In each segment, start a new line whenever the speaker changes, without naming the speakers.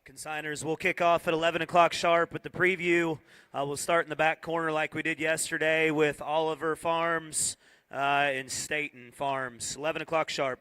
Consigners, we'll kick off at 11 o'clock sharp with the preview. We'll start in the back corner like we did yesterday with Oliver Farms and Staten Farms. 11 o'clock sharp.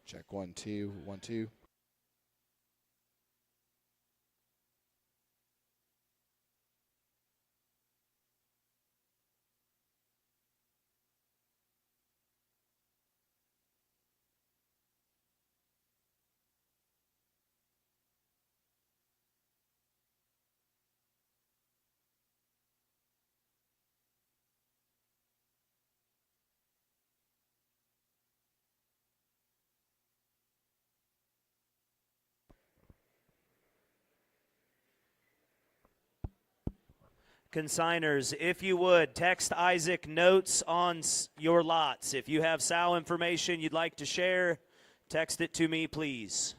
Check 1 2 1 2.
Consigners, if you would, text Isaac notes on your lots. If you have sow information you'd like to share, text it to me, please.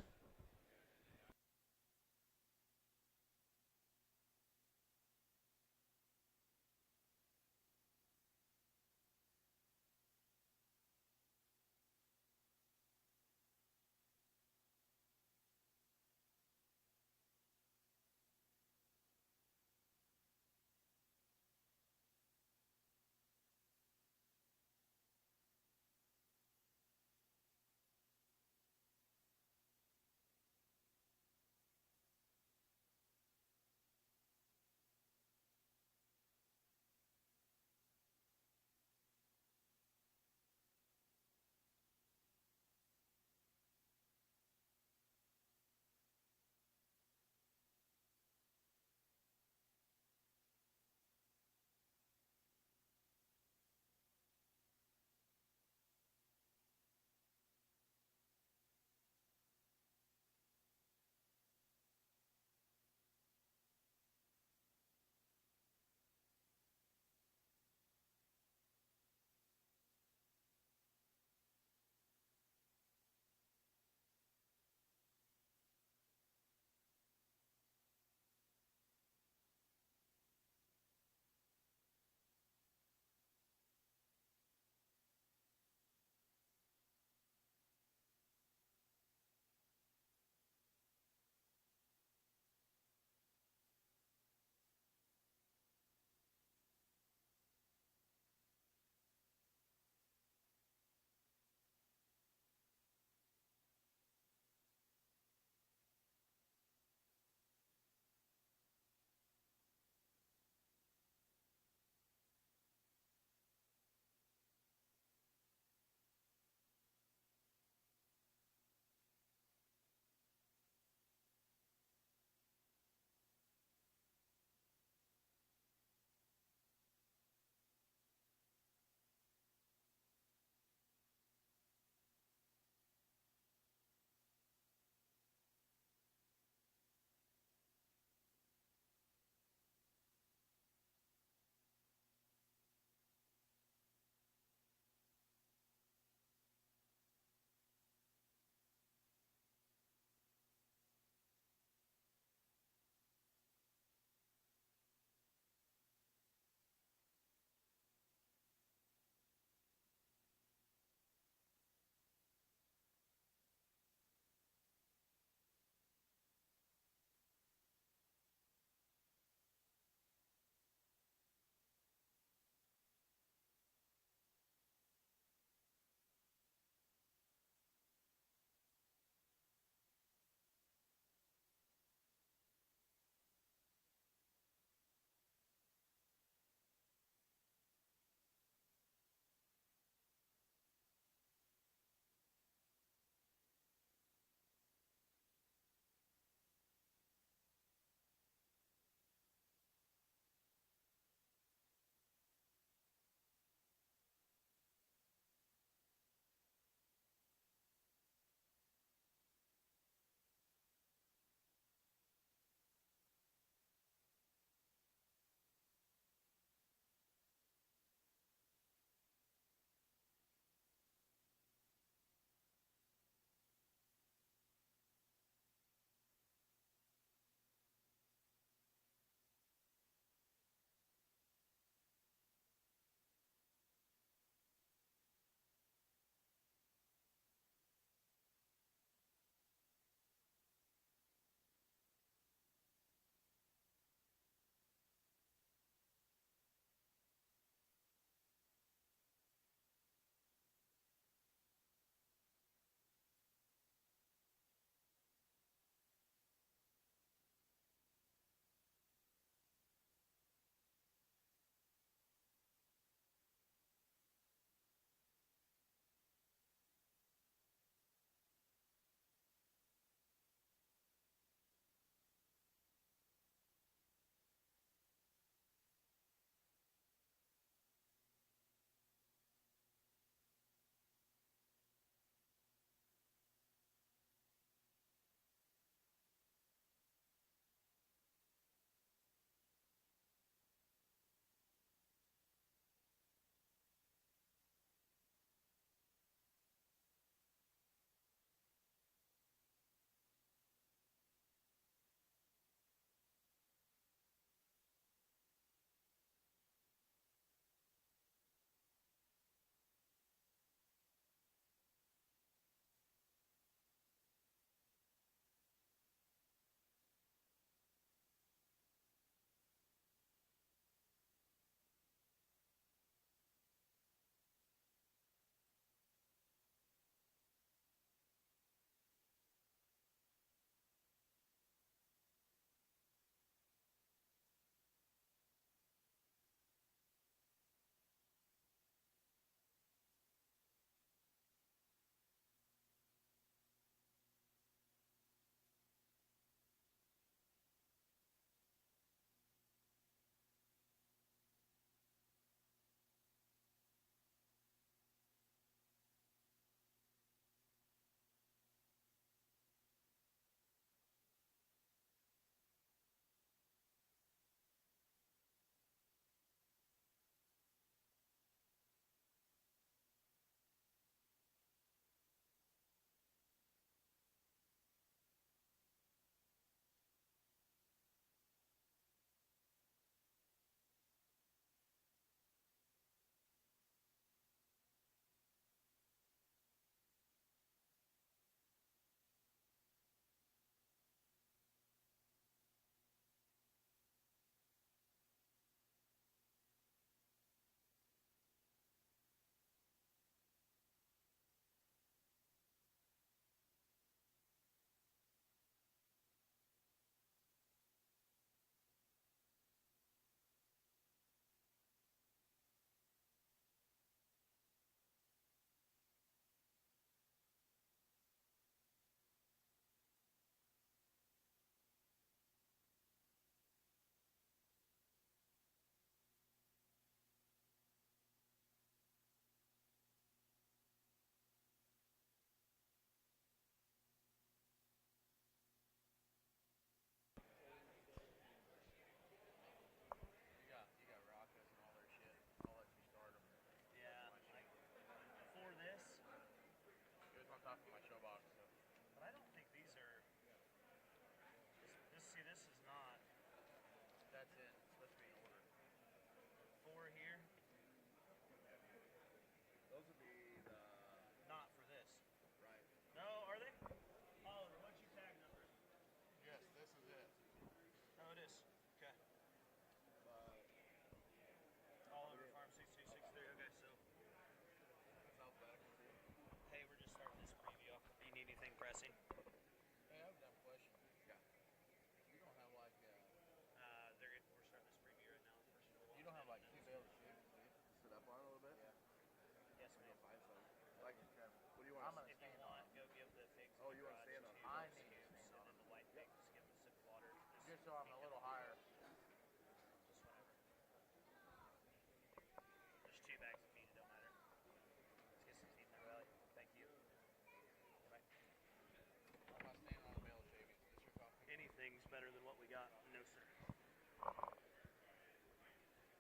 Anything's better than what we got. No, sir.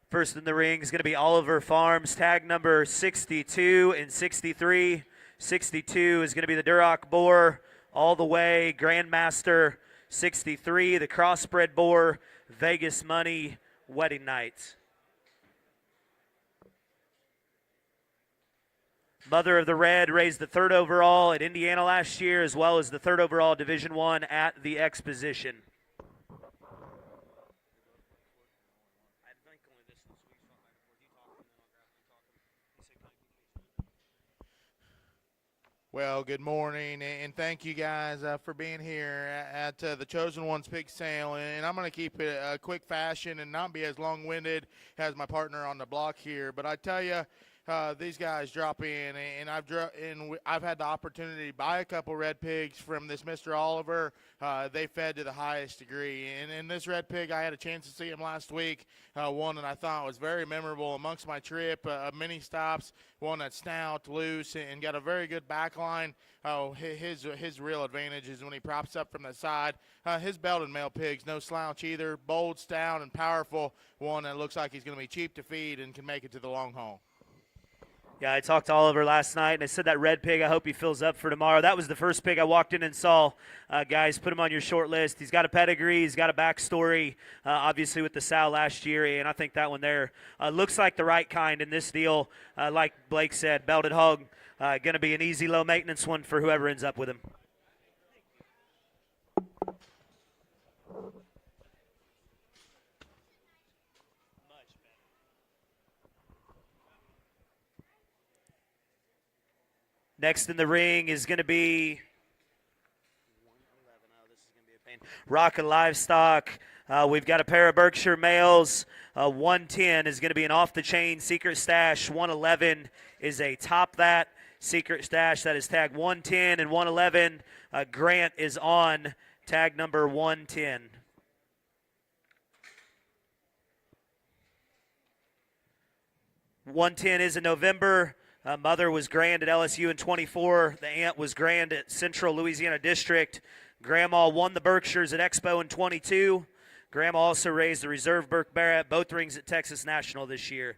First in the ring is going to be Oliver Farms, tag number 62 and 63. 62 is going to be the Duroc Boar, all the way, Grandmaster. 63, the Crossbred Boar, Vegas Money, Wedding Night. Mother of the Red raised the 3rd overall at Indiana last year, as well as the 3rd overall Division I at the Exposition.
Well, good morning, and thank you guys for being here at the Chosen Ones Pig Sale. And I'm going to keep it a quick fashion and not be as long-winded as my partner on the block here. But I tell you, these guys drop in, and I've had the opportunity to buy a couple red pigs from this Mr. Oliver. They fed to the highest degree. And in this red pig, I had a chance to see him last week. One that I thought was very memorable amongst my trip, many stops, one that's stout, loose, and got a very good back line. Oh, his real advantage is when he props up from the side. His belted male pig's no slouch either, bold, stout, and powerful. One that looks like he's going to be cheap to feed and can make it to the long haul.
Yeah, I talked to Oliver last night, and I said that red pig, I hope he fills up for tomorrow. That was the first pig I walked in and saw. Guys, put him on your short list. He's got a pedigree. He's got a backstory, obviously, with the sow last year, and I think that one there looks like the right kind in this deal. Like Blake said, belted hog, going to be an easy, low-maintenance one for whoever ends up with him. Next in the ring is going to be Rocket Livestock. We've got a pair of Berkshire males. 110 is going to be an off-the-chain Secret Stash. 111 is a top that Secret Stash. That is tag 110 and 111. Grant is on tag number 110. .110 is in November. Mother was grand at LSU in 24. The aunt was grand at Central Louisiana District. Grandma won the Berkshires at Expo in 22. Grandma also raised the Reserve Burke Barrett, both rings at Texas National this year.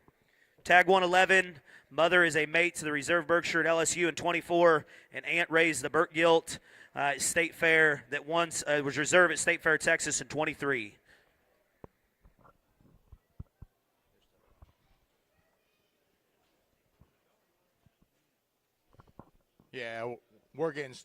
Tag 111. Mother is a mate to the Reserve Berkshire at LSU in 24. And aunt raised the Burke Gilt State Fair that once was reserved at State Fair, Texas in 23.
Yeah, we're getting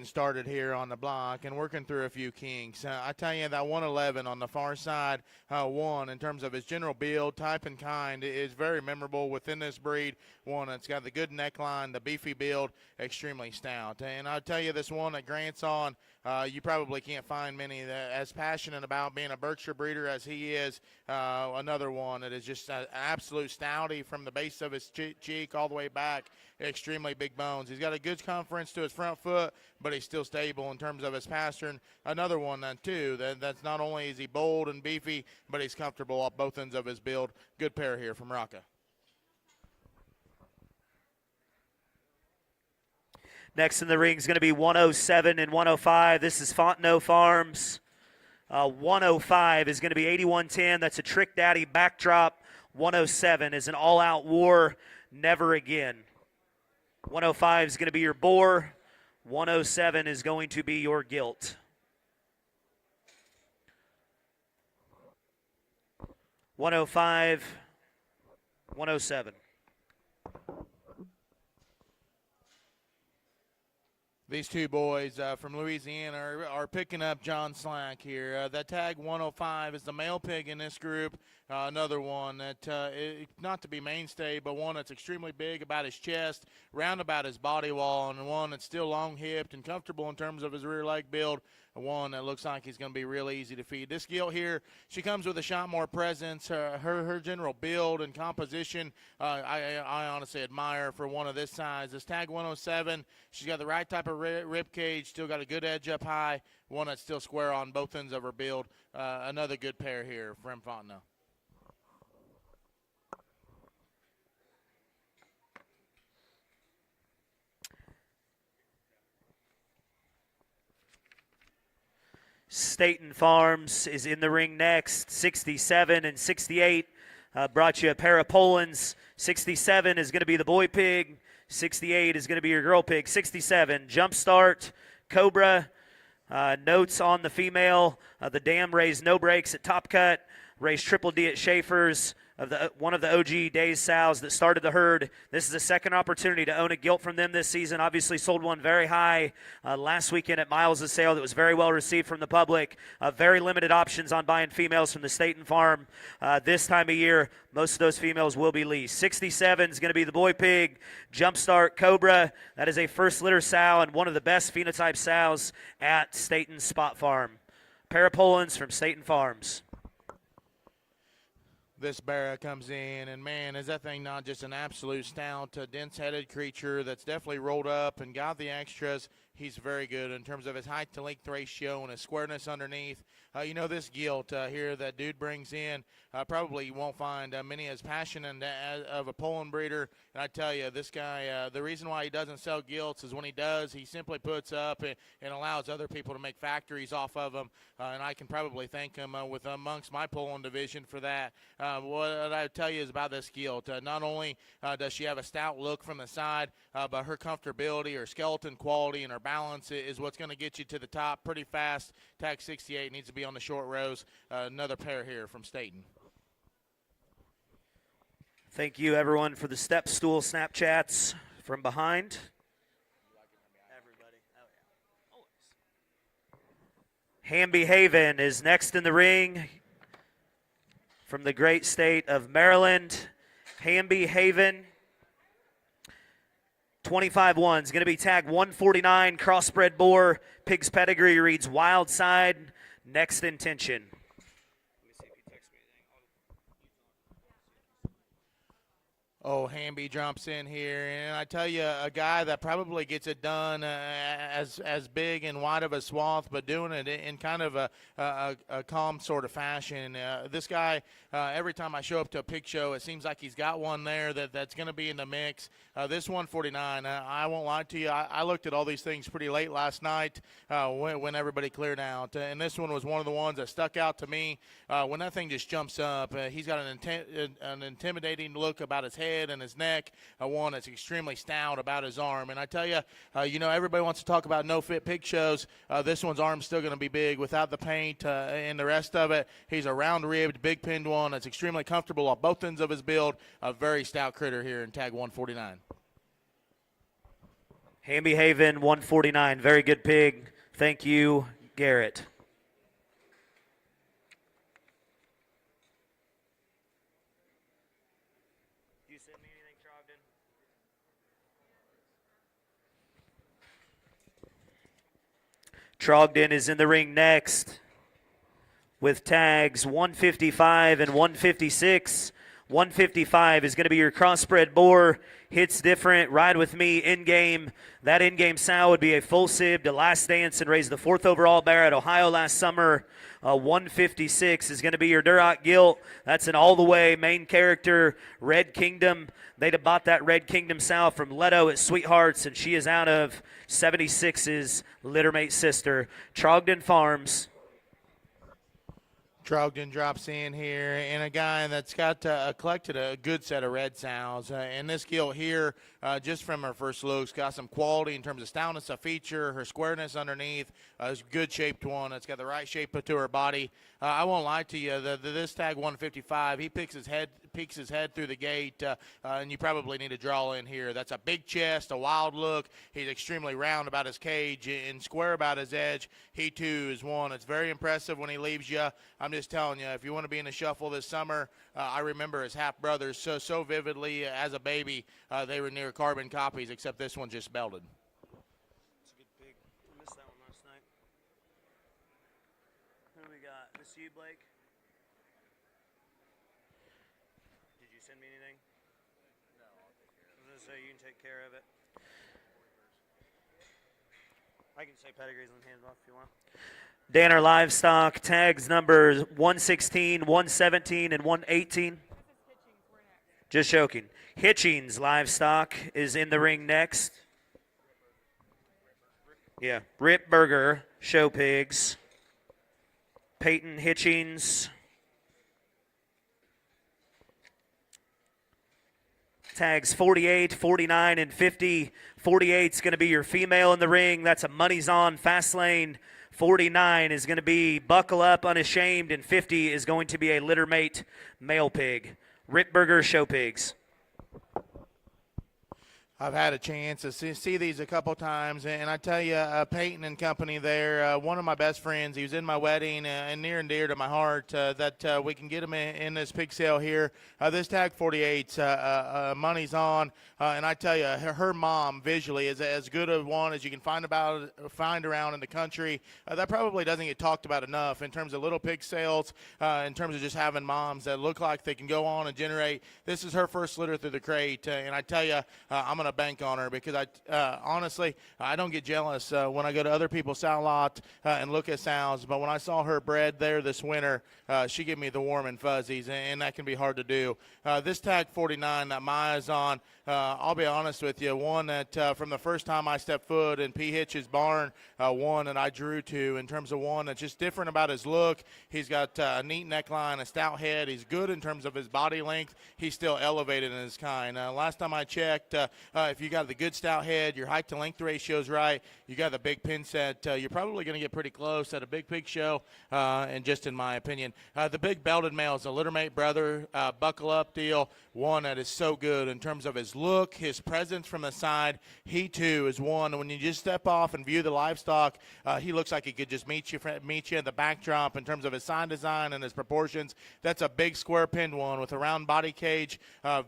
started here on the block and working through a few kinks. I tell you, that 111 on the far side, one in terms of his general build, type, and kind is very memorable within this breed. One that's got the good neckline, the beefy build, extremely stout. And I'll tell you, this one that Grant's on, you probably can't find many that as passionate about being a Berkshire breeder as he is. Another one that is just an absolute stouty from the base of his cheek all the way back. Extremely big bones. He's got a good conference to his front foot, but he's still stable in terms of his pastern. Another one, too, that's not only is he bold and beefy, but he's comfortable off both ends of his build. Good pair here from Rocca.
Next in the ring is going to be 107 and 105. This is Fontenot Farms. 105 is going to be 8110. That's a Trick Daddy backdrop. 107 is an all-out war, never again. 105 is going to be your boar. 107 is going to be your gilt. 105, 107.
These two boys from Louisiana are picking up John Slack here. That tag 105 is the male pig in this group. Another one that, not to be mainstay, but one that's extremely big about his chest, round about his body wall, and one that's still long-hipped and comfortable in terms of his rear leg build. One that looks like he's going to be real easy to feed. This gilt here, she comes with a shot more presence. Her general build and composition, I honestly admire for one of this size. This tag 107, she's got the right type of rib cage, still got a good edge up high, one that's still square on both ends of her build. Another good pair here from Fontenot.
Staten Farms is in the ring next. 67 and 68 brought you a pair of Polands. 67 is going to be the boy pig. 68 is going to be your girl pig. 67, Jumpstart, Cobra. Notes on the female. The dam raised no brakes at Top Cut. Raised Triple D at Schaefer's. One of the OG Days sows that started the herd. This is a second opportunity to own a gilt from them this season. Obviously sold one very high last weekend at Miles' sale that was very well received from the public. Very limited options on buying females from the Staten Farm. This time of year, most of those females will be leased. 67 is going to be the boy pig. Jumpstart Cobra. That is a first litter sow and one of the best phenotype sows at Staten Spot Farm. Pair of Polands from Staten Farms.
This Barra comes in, and man, is that thing not just an absolute stout, dense-headed creature that's definitely rolled up and got the extras. He's very good in terms of his height to length ratio and his squareness underneath. This gilt here that dude brings in, probably you won't find many as passionate of a Poland breeder. And I tell you, this guy, the reason why he doesn't sell gilts is when he does, he simply puts up and allows other people to make factories off of them. And I can probably thank him with amongst my Poland division for that. What I tell you is about this gilt. Not only does she have a stout look from the side, but her comfortability, her skeleton quality, and her balance is what's going to get you to the top pretty fast. Tag 68 needs to be on the short rows. Another pair here from Staten.
Thank you, everyone, for the step stool Snapchats from behind. Hamby Haven is next in the ring from the great state of Maryland. Hamby Haven. 25-1 is going to be tag 149, crossbred boar. Pig's pedigree reads Wild Side, next intention.
Oh, Hamby jumps in here, and I tell you, a guy that probably gets it done as big and wide of a swath, but doing it in kind of a calm sort of fashion. This guy, every time I show up to a pig show, it seems like he's got one there that's going to be in the mix. This 149, I won't lie to you, I looked at all these things pretty late last night when everybody cleared out, and this one was one of the ones that stuck out to me. When that thing just jumps up, he's got an intimidating look about his head and his neck, one that's extremely stout about his arm. And I tell you, everybody wants to talk about no-fit pig shows. This one's arm's still going to be big without the paint and the rest of it. He's a round-ribbed, big-pinned one that's extremely comfortable on both ends of his build. A very stout critter here in tag 149.
Hamby Haven, 149. Very good pig. Thank you, Garrett. Trogdon is in the ring next with tags 155 and 156. 155 is going to be your crossbred boar. Hits different. Ride with me in-game. That in-game sow would be a full sib to Last Dance and raised the 4th overall bear at Ohio last summer. 156 is going to be your Duroc gilt. That's an all-the-way main character, Red Kingdom. They'd have bought that Red Kingdom sow from Leto at Sweethearts, and she is out of 76's littermate sister. Trogdon Farms.
Trogdon drops in here, and a guy that's got collected a good set of red sows. And this gilt here, just from her first looks, got some quality in terms of stoutness of feature, her squareness underneath. It's a good shaped one. It's got the right shape to her body. I won't lie to you. This tag 155, he peeks his head through the gate, and you probably need to draw in here. That's a big chest, a wild look. He's extremely round about his cage and square about his edge. He, too, is one. It's very impressive when he leaves you. I'm just telling you, if you want to be in the shuffle this summer, I remember his half-brothers so vividly as a baby. They were near carbon copies, except this one just belted.
It's a good pig. I missed that one last night. Who do we got? This you, Blake? Did you send me anything? No, I'll take care of it. I was going to say you can take care of it. I can say pedigrees and hands off if you want. Danner Livestock, tags numbers 116, 117, and 118. Just joking. Hitchings Livestock is in the ring next. Yeah, Rip Burger, Show Pigs. Peyton Hitchings. Tags 48, 49, and 50. 48 is going to be your female in the ring. That's a money's on fast lane. 49 is going to be buckle up unashamed, and 50 is going to be a litter mate male pig. Rip Burger, Show Pigs.
I've had a chance to see these a couple times, and I tell you, Peyton and company there, one of my best friends, he was in my wedding, and near and dear to my heart that we can get him in this pig sale here. This tag 48, money's on, and I tell you, her mom visually is as good a one as you can find around in the country. That probably doesn't get talked about enough in terms of little pig sales, in terms of just having moms that look like they can go on and generate. This is her first litter through the crate, and I tell you, I'm going to bank on her because honestly, I don't get jealous when I go to other people's sow lot and look at sows, but when I saw her bred there this winter, she gave me the warm and fuzzies, and that can be hard to do. This tag 49 that Maya's on, I'll be honest with you, one that from the first time I stepped foot in P. Hitch's barn, one that I drew to in terms of one that's just different about his look. He's got a neat neckline, a stout head. He's good in terms of his body length. He's still elevated in his kind. Last time I checked, if you got the good stout head, your height to length ratio is right, you got the big pin set, you're probably going to get pretty close at a big pig show, and just in my opinion. The big belted male is a littermate brother, buckle up deal, one that is so good in terms of his look, his presence from the side. He too is one, and when you just step off and view the livestock, he looks like he could just meet you in the backdrop in terms of his sign design and his proportions. That's a big square pinned one with a round body cage.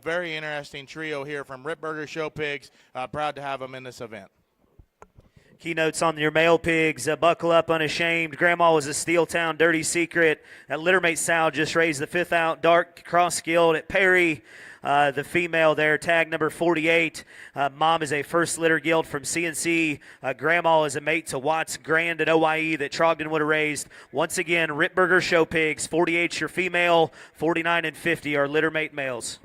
Very interesting trio here from Rip Burger Show Pigs. Proud to have them in this event.
Keynotes on your male pigs, buckle up unashamed. Grandma was a Steeltown dirty secret. At littermate sow just raised the fifth out, dark cross-skilled at Perry. The female there, tag number 48. Mom is a first litter guild from CNC. Grandma is a mate to Watts Grand at OYE that Trogdon would have raised. Once again, Rip Burger Show Pigs. 48 your female, 49 and 50 are litter mate males.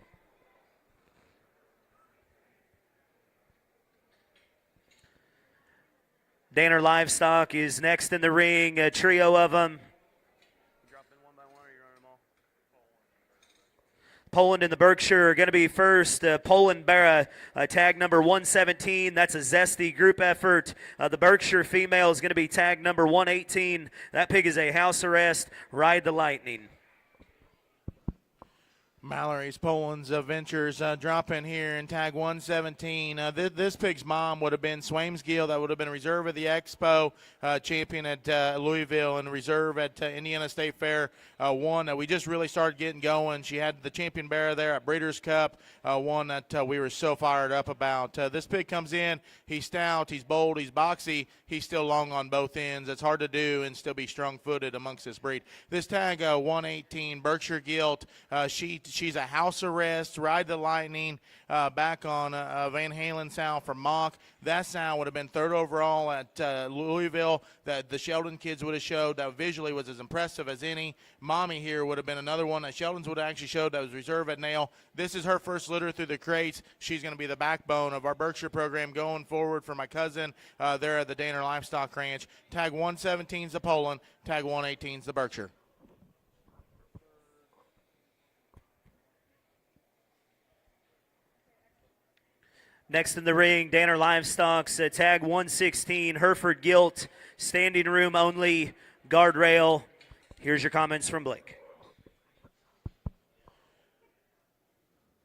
Danner Livestock is next in the ring, a trio of them. Poland and the Berkshire are going to be first. Poland bear tag number 117. That's a zesty group effort. The Berkshire female is going to be tag number 118. That pig is a house arrest. Ride the Lightning.
Mallory's Poland's Ventures drop in here in tag 117. This pig's mom would have been Swamesgill. That would have been reserve at the Expo, champion at Louisville, and reserve at Indiana State Fair. One that we just really started getting going. She had the champion bearer there at Breeders' Cup, one that we were so fired up about. This pig comes in. He's stout, he's bold, he's boxy. He's still long on both ends. It's hard to do and still be strong-footed amongst this breed. This tag 118, Berkshire Gilt. She's a house arrest, Ride the Lightning, back on Van Halen sow from Mock. That sow would have been third overall at Louisville. That the Sheldon kids would have showed that visually was as impressive as any. Mommy here would have been another one that Sheldon's would have actually showed that was reserve at Nail. This is her first litter through the crates. She's going to be the backbone of our Berkshire program going forward for my cousin there at the Danner Livestock Ranch. Tag 117 is the Poland. Tag 118 is the Berkshire.
Next in the ring, Danner Livestock's tag 116, Hereford Gilt, standing room only, guardrail. Here's your comments from Blake.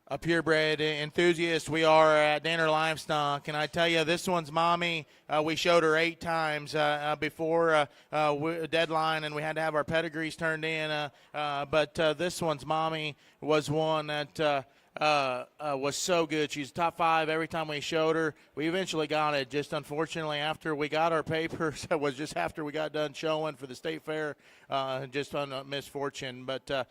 A purebred enthusiast we are at Danner Livestock, and I tell you, this one's mommy. We showed her 8 times before deadline, and we had to have our pedigrees turned in. But this one's mommy was one that was so good. She's top 5 every time we showed her. We eventually got it. Just unfortunately, after we got our papers, it was just after we got done showing for the state fair. Just on a misfortune, but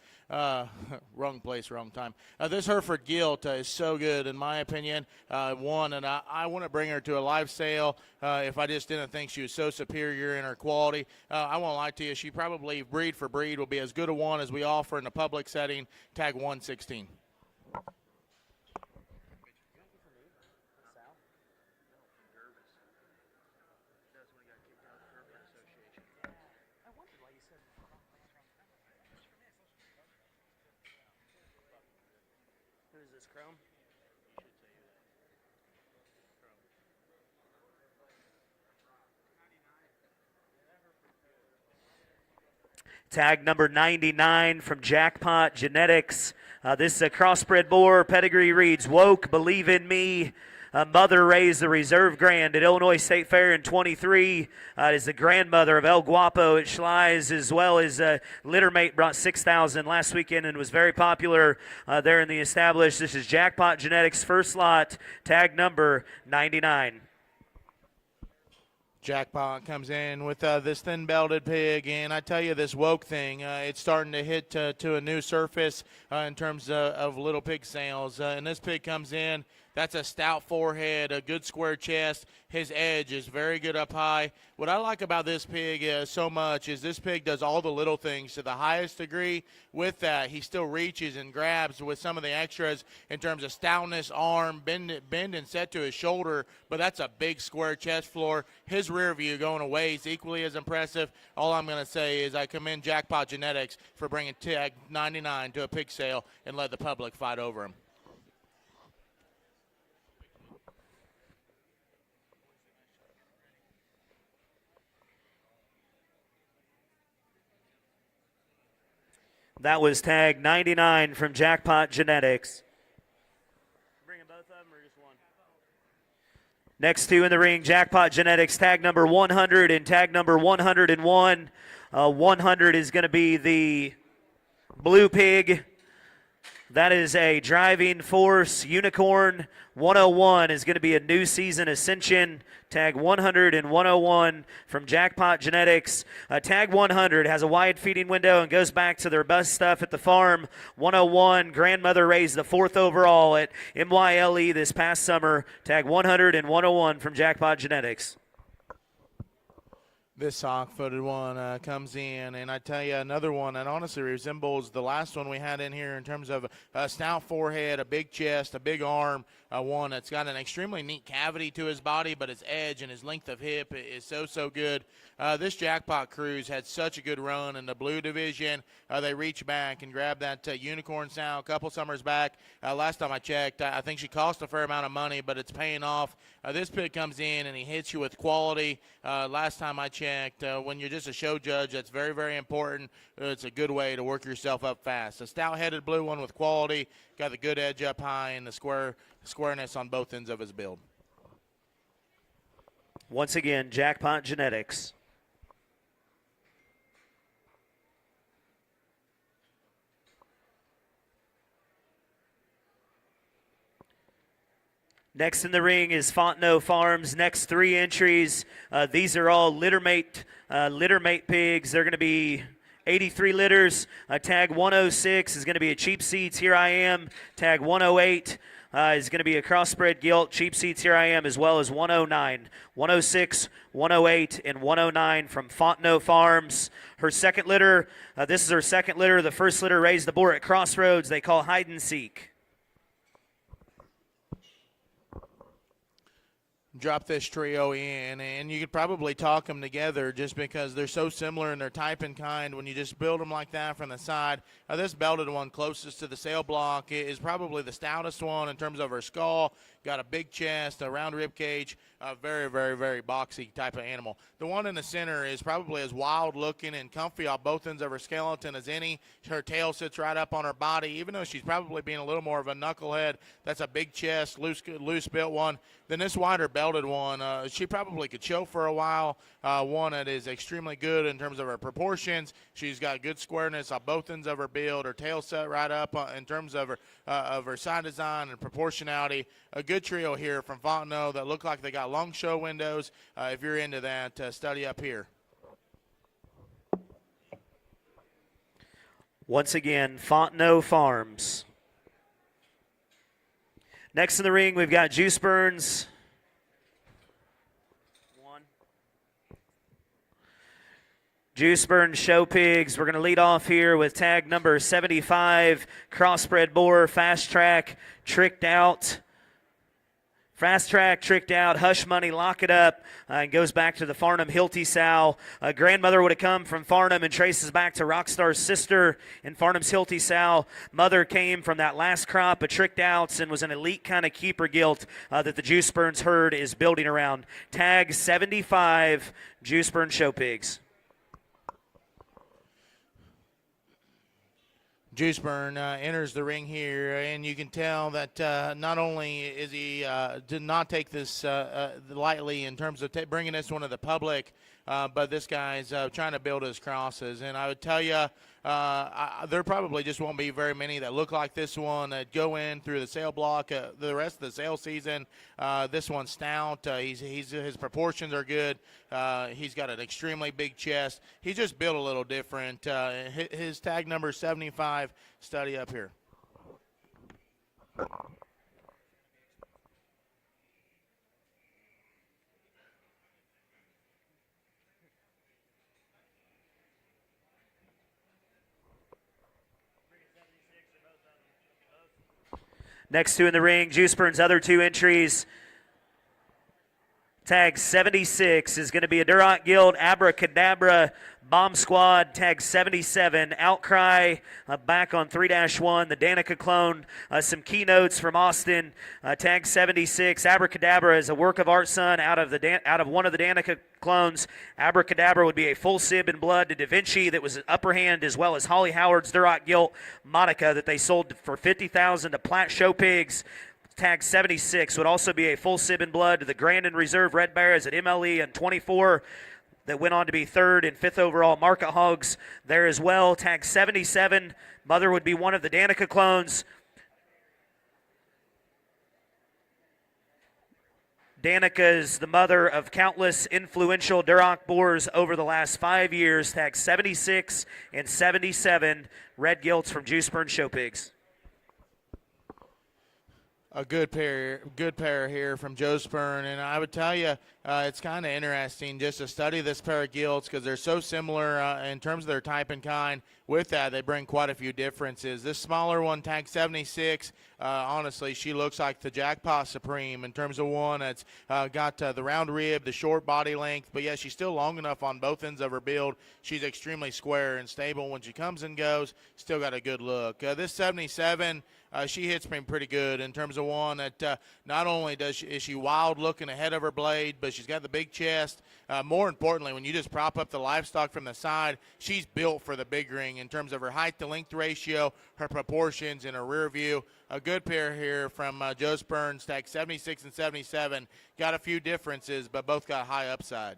wrong place, wrong time. This Hereford Gilt is so good, in my opinion. One, and I want to bring her to a live sale if I just didn't think she was so superior in her quality. I won't lie to you. She probably, breed for breed, will be as good a one as we offer in a public setting. Tag 116.
Who is this, Chrome? Tag number 99 from Jackpot Genetics. This is a crossbred boar. Pedigree reads, Woke, Believe in Me. Mother raised the reserve grand at Illinois State Fair in 23. Is the grandmother of El Guapo at Schleiz, as well as Littermate brought 6,000 last weekend and was very popular there in the established. This is Jackpot Genetics first lot, tag number 99.
Jackpot comes in with this thin-belted pig, and I tell you, this Woke thing, it's starting to hit to a new surface in terms of little pig sales. And this pig comes in. That's a stout forehead, a good square chest. His edge is very good up high. What I like about this pig so much is this pig does all the little things to the highest degree. With that, he still reaches and grabs with some of the extras in terms of stoutness, arm, bend and set to his shoulder, but that's a big square chest floor. His rear view going away is equally as impressive. All I'm going to say is I commend Jackpot Genetics for bringing tag 99 to a pig sale and let the public fight over him.
That was tag 99 from Jackpot Genetics. Bringing both of them or just one? Next two in the ring, Jackpot Genetics, tag number 100 and tag number 101. 100 is going to be the blue pig. That is a driving force unicorn. 101 is going to be a new season ascension. Tag 100 and 101 from Jackpot Genetics. Tag 100 has a wide feeding window and goes back to their best stuff at the farm. 101, grandmother raised the 4th overall at MYLE this past summer. Tag 100 and 101 from Jackpot Genetics.
This hawk-footed one comes in, and I tell you, another one that honestly resembles the last one we had in here in terms of a stout forehead, a big chest, a big arm, one that's got an extremely neat cavity to his body, but his edge and his length of hip is so good. This Jackpot Cruise had such a good run in the blue division. They reached back and grabbed that unicorn sow a couple summers back. Last time I checked, I think she cost a fair amount of money, but it's paying off. This pig comes in and he hits you with quality. Last time I checked, when you're just a show judge, that's very, very important. It's a good way to work yourself up fast. A stout-headed blue one with quality, got the good edge up high and the squareness on both ends of his build.
Once again, Jackpot Genetics. Next in the ring is Fontenot Farms. Next 3 entries. These are all littermate pigs. They're going to be 83 litters. Tag 106 is going to be a cheap seats. Here I am. Tag 108 is going to be a crossbred gilt. Cheap seats. Here I am, as well as 109, 106, 108, and 109 from Fontenot Farms. Her second litter. This is her second litter. The first litter raised the boar at Crossroads. They call hide and seek.
Drop this trio in, and you could probably talk them together just because they're so similar in their type and kind when you just build them like that from the side. This belted one closest to the sail block is probably the stoutest one in terms of her skull. got a big chest, a round rib cage, a very, very, very boxy type of animal. The one in the center is probably as wild looking and comfy on both ends of her skeleton as any. Her tail sits right up on her body, even though she's probably being a little more of a knucklehead. That's a big chest, loose built one. Then this wider belted one, she probably could show for a while. One that is extremely good in terms of her proportions. She's got good squareness on both ends of her build. Her tail set right up in terms of her side design and proportionality. A good trio here from Fontenot that look like they got long show windows. If you're into that, study up here.
Once again, Fontenot Farms. Next in the ring, we've got Juice Burns. Juice Burns Show Pigs. We're going to lead off here with tag number 75, Crossbred Boar, Fast Track, Tricked Out. Fast Track, Tricked Out, Hush Money, Lock It Up, and goes back to the Farnham Hilty Sow. Grandmother would have come from Farnham and traces back to Rockstar's sister in Farnham's Hilty Sow. Mother came from that last crop of Tricked Outs and was an elite kind of keeper gilt that the Juice Burns herd is building around. Tag 75, Juice Burns Show Pigs.
Juice Burn enters the ring here, and you can tell that not only is he did not take this lightly in terms of bringing this one to the public, but this guy's trying to build his crosses. And I would tell you, there probably just won't be very many that look like this one that go in through the sale block the rest of the sale season. This one's stout. His proportions are good. He's got an extremely big chest. He's just built a little different. His tag number 75, study up here.
Next two in the ring, Juice Burns' other two entries. Tag 76 is going to be a Duroc Guild Abracadabra Bomb Squad. Tag 77, Outcry back on 3-1. The Danica clone. Some keynotes from Austin. Tag 76, Abracadabra is a work of art, son, out of one of the Danica clones. Abracadabra would be a full sib in blood to Da Vinci that was an upper hand, as well as Holly Howard's Duroc Guilt Monica that they sold for $50,000 to Platt Show Pigs. Tag 76 would also be a full sib in blood to the Grandin Reserve Red Bears at MLE and 24 that went on to be 3rd and 5th overall Market Hogs there as well. Tag 77, mother would be one of the Danica clones. Danica is the mother of countless influential Duroc boars over the last 5 years. Tag 76 and 77, red gilts from Juice Burns Show Pigs.
A good pair here from Joe Spurn, and I would tell you it's kind of interesting just to study this pair of gilts because they're so similar in terms of their type and kind. With that, they bring quite a few differences. This smaller one, tag 76, honestly, she looks like the Jackpot Supreme in terms of one that's got the round rib, the short body length, but yeah, she's still long enough on both ends of her build. She's extremely square and stable when she comes and goes. Still got a good look. This 77, she hits me pretty good in terms of one that not only is she wild looking ahead of her blade, but she's got the big chest. More importantly, when you just prop up the livestock from the side, she's built for the big ring in terms of her height to length ratio, her proportions, and her rear view. A good pair here from Joe Spurns, tag 76 and 77. Got a few differences, but both got high upside.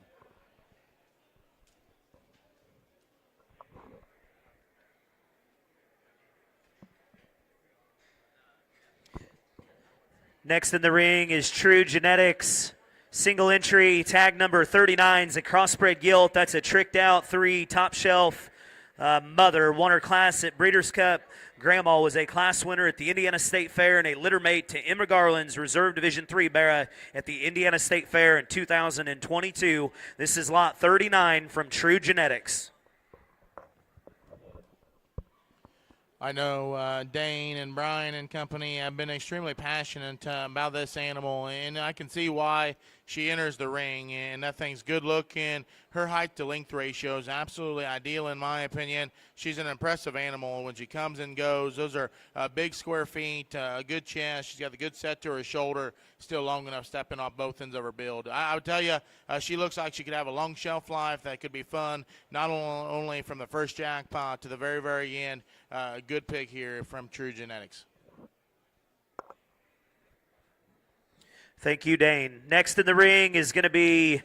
Next in the ring is True Genetics. Single entry, tag number 39 is a crossbred gilt. That's a tricked out 3 top shelf. Mother won her class at Breeders' Cup. Grandma was a class winner at the Indiana State Fair and a litter mate to Emma Garland's Reserve Division III Barra at the Indiana State Fair in 2022. This is lot 39 from True Genetics.
I know Dane and Brian and company have been extremely passionate about this animal, and I can see why she enters the ring, and that thing's good looking. Her height to length ratio is absolutely ideal in my opinion. She's an impressive animal when she comes and goes. Those are big square feet, a good chest. She's got the good set to her shoulder. still long enough stepping off both ends of her build. I would tell you, she looks like she could have a long shelf life that could be fun, not only from the first jackpot to the very, very end. Good pick here from True Genetics.
Thank you, Dane. Next in the ring is going to be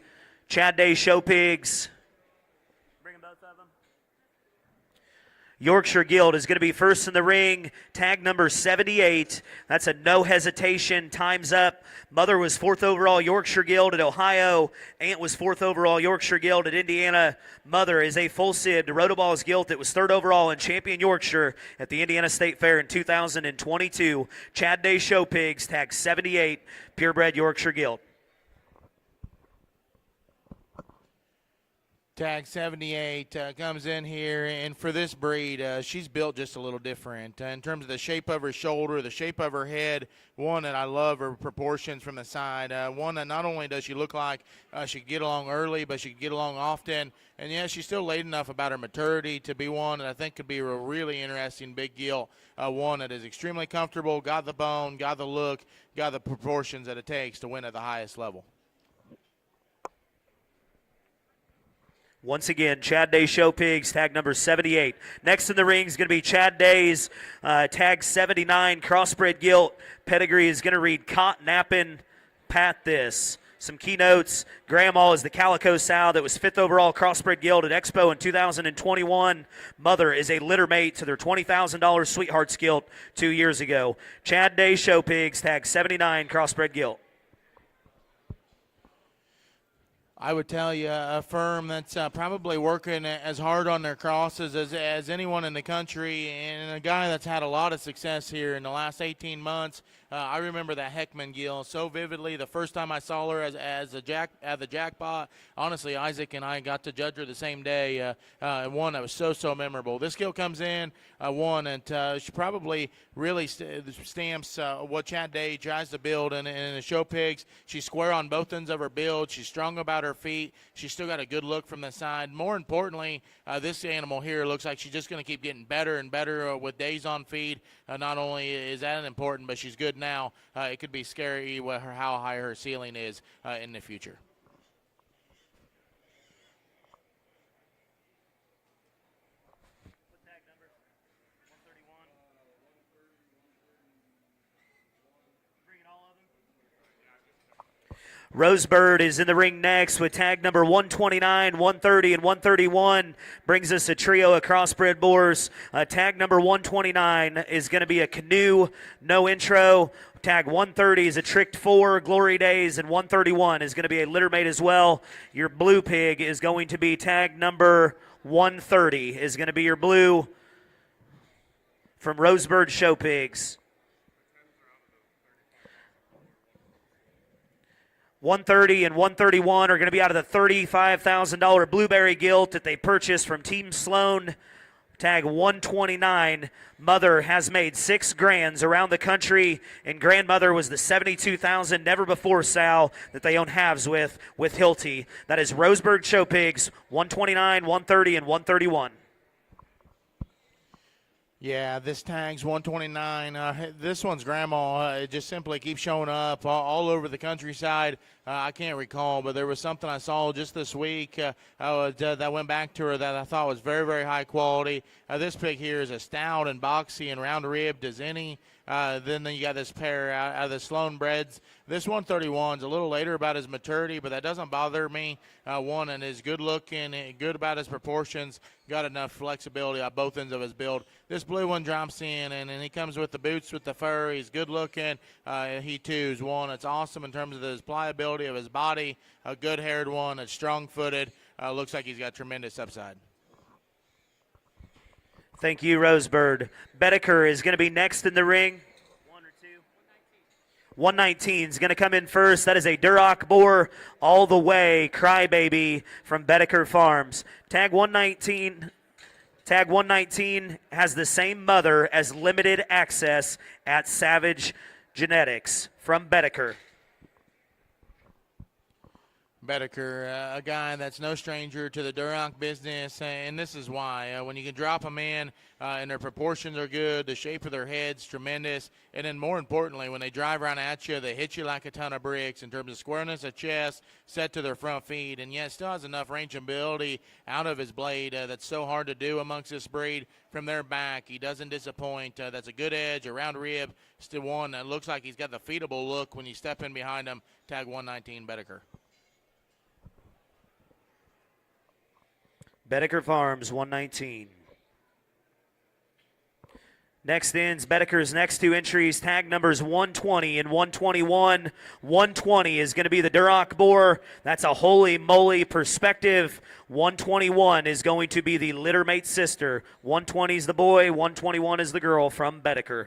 Chad Day Show Pigs. Bring them both of them. Yorkshire Guild is going to be first in the ring. Tag number 78. That's a no hesitation. Time's up. Mother was 4th overall Yorkshire Guild at Ohio. Aunt was 4th overall Yorkshire Guild at Indiana. Mother is a full SID to Rotoballs Guild that was 3rd overall in Champion Yorkshire at the Indiana State Fair in 2022. Chad Day Show Pigs, tag 78, Purebred Yorkshire Guild.
Tag 78 comes in here, and for this breed, she's built just a little different. In terms of the shape of her shoulder, the shape of her head, one that I love her proportions from the side. One that not only does she look like she can get along early, but she can get along often. And, yeah, she's still late enough about her maturity to be one that I think could be a really interesting big gilt. One that is extremely comfortable, got the bone, got the look, got the proportions that it takes to win at the highest level.
Once again, Chad Day Show Pigs, tag number 78. Next in the ring is going to be Chad Day's tag 79 crossbred gilt. Pedigree is going to read Cot Nappin' Pat This. Some keynotes. Grandma is the Calico sow that was 5th overall crossbred gilt at Expo in 2021. Mother is a litter mate to their $20,000 Sweethearts gilt 2 years ago. Chad Day Show Pigs, tag 79 crossbred gilt.
I would tell you a firm that's probably working as hard on their crosses as anyone in the country, and a guy that's had a lot of success here in the last 18 months. I remember that Heckman Gill so vividly. The first time I saw her at the jackpot, honestly, Isaac and I got to judge her the same day. One that was so memorable. This gill comes in, one, and she probably really stamps what Chad Day tries to build in the Show Pigs. She's square on both ends of her build. She's strong about her feet. She's still got a good look from the side. More importantly, this animal here looks like she's just going to keep getting better and better with days on feed. Not only is that important, but she's good now. It could be scary how high her ceiling is in the future.
What tag number? 131. Bringing all of them. Rosebird is in the ring next with tag number 129, 130, and 131. Brings us a trio of crossbred boars. Tag number 129 is going to be a canoe, no intro. Tag 130 is a tricked 4, Glory Days, and 131 is going to be a litter mate as well. Your blue pig is going to be tag number 130 is going to be your blue from Rosebird Show Pigs. 130 and 131 are going to be out of the $35,000 Blueberry Gilt that they purchased from Team Sloan. Tag 129. Mother has made 6 grands around the country, and grandmother was the $72,000 never before sow that they own halves with Hilty. That is Rosebird Show Pigs, 129, 130, and 131.
Yeah, this tag's 129. This one's grandma. It just simply keeps showing up all over the countryside. I can't recall, but there was something I saw just this week that went back to her that I thought was very, very high quality. This pig here is as stout and boxy and round-ribbed as any. Then you got this pair out of the Sloan Breds. This 131's a little later about his maturity, but that doesn't bother me. One, and is good looking, good about his proportions, got enough flexibility on both ends of his build. This blue one drops in, and he comes with the boots with the fur. He's good looking. He too is one that's awesome in terms of his pliability of his body. A good haired one, that's strong footed. Looks like he's got tremendous upside.
Thank you, Rosebird. Bedecker is going to be next in the ring. 1 or 2? 119 is going to come in first. That is a Duroc boar all the way, Crybaby from Bedecker Farms. Tag 119 has the same mother as Limited Access at Savage Genetics from Bedecker.
Bedecker, a guy that's no stranger to the Duroc business, and this is why. When you can drop them in and their proportions are good, the shape of their head's tremendous, and then more importantly, when they drive around at you, they hit you like a ton of bricks in terms of squareness of chest, set to their front feet, and yet still has enough range and ability out of his blade that's so hard to do amongst this breed. From their back, he doesn't disappoint. That's a good edge, a round rib, still one that looks like he's got the feedable look when you step in behind him. Tag 119, Bedecker.
Bedecker Farms, 119. Next ends Bedecker's next two entries, tag numbers 120 and 121. 120 is going to be the Duroc boar. That's a holy moly perspective. 121 is going to be the littermate sister. 120 is the boy, 121 is the girl from Bedecker.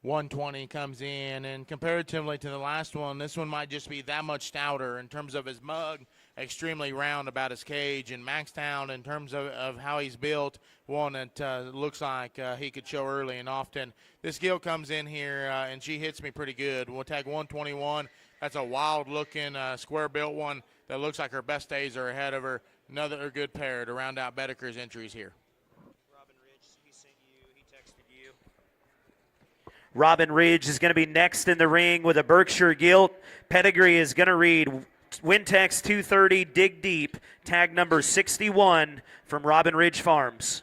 120 comes in, and comparatively to the last one, this one might just be that much stouter in terms of his mug, extremely round about his cage, and maxed out in terms of how he's built, one that looks like he could show early and often. This gill comes in here, and she hits me pretty good. We'll tag 121. That's a wild-looking, square-built one that looks like her best days are ahead of her. Another good pair to round out Bedecker's entries here.
Robin Ridge is going to be next in the ring with a Berkshire gilt. Pedigree is going to read Wintex 230 Dig Deep, tag number 61 from Robin Ridge Farms.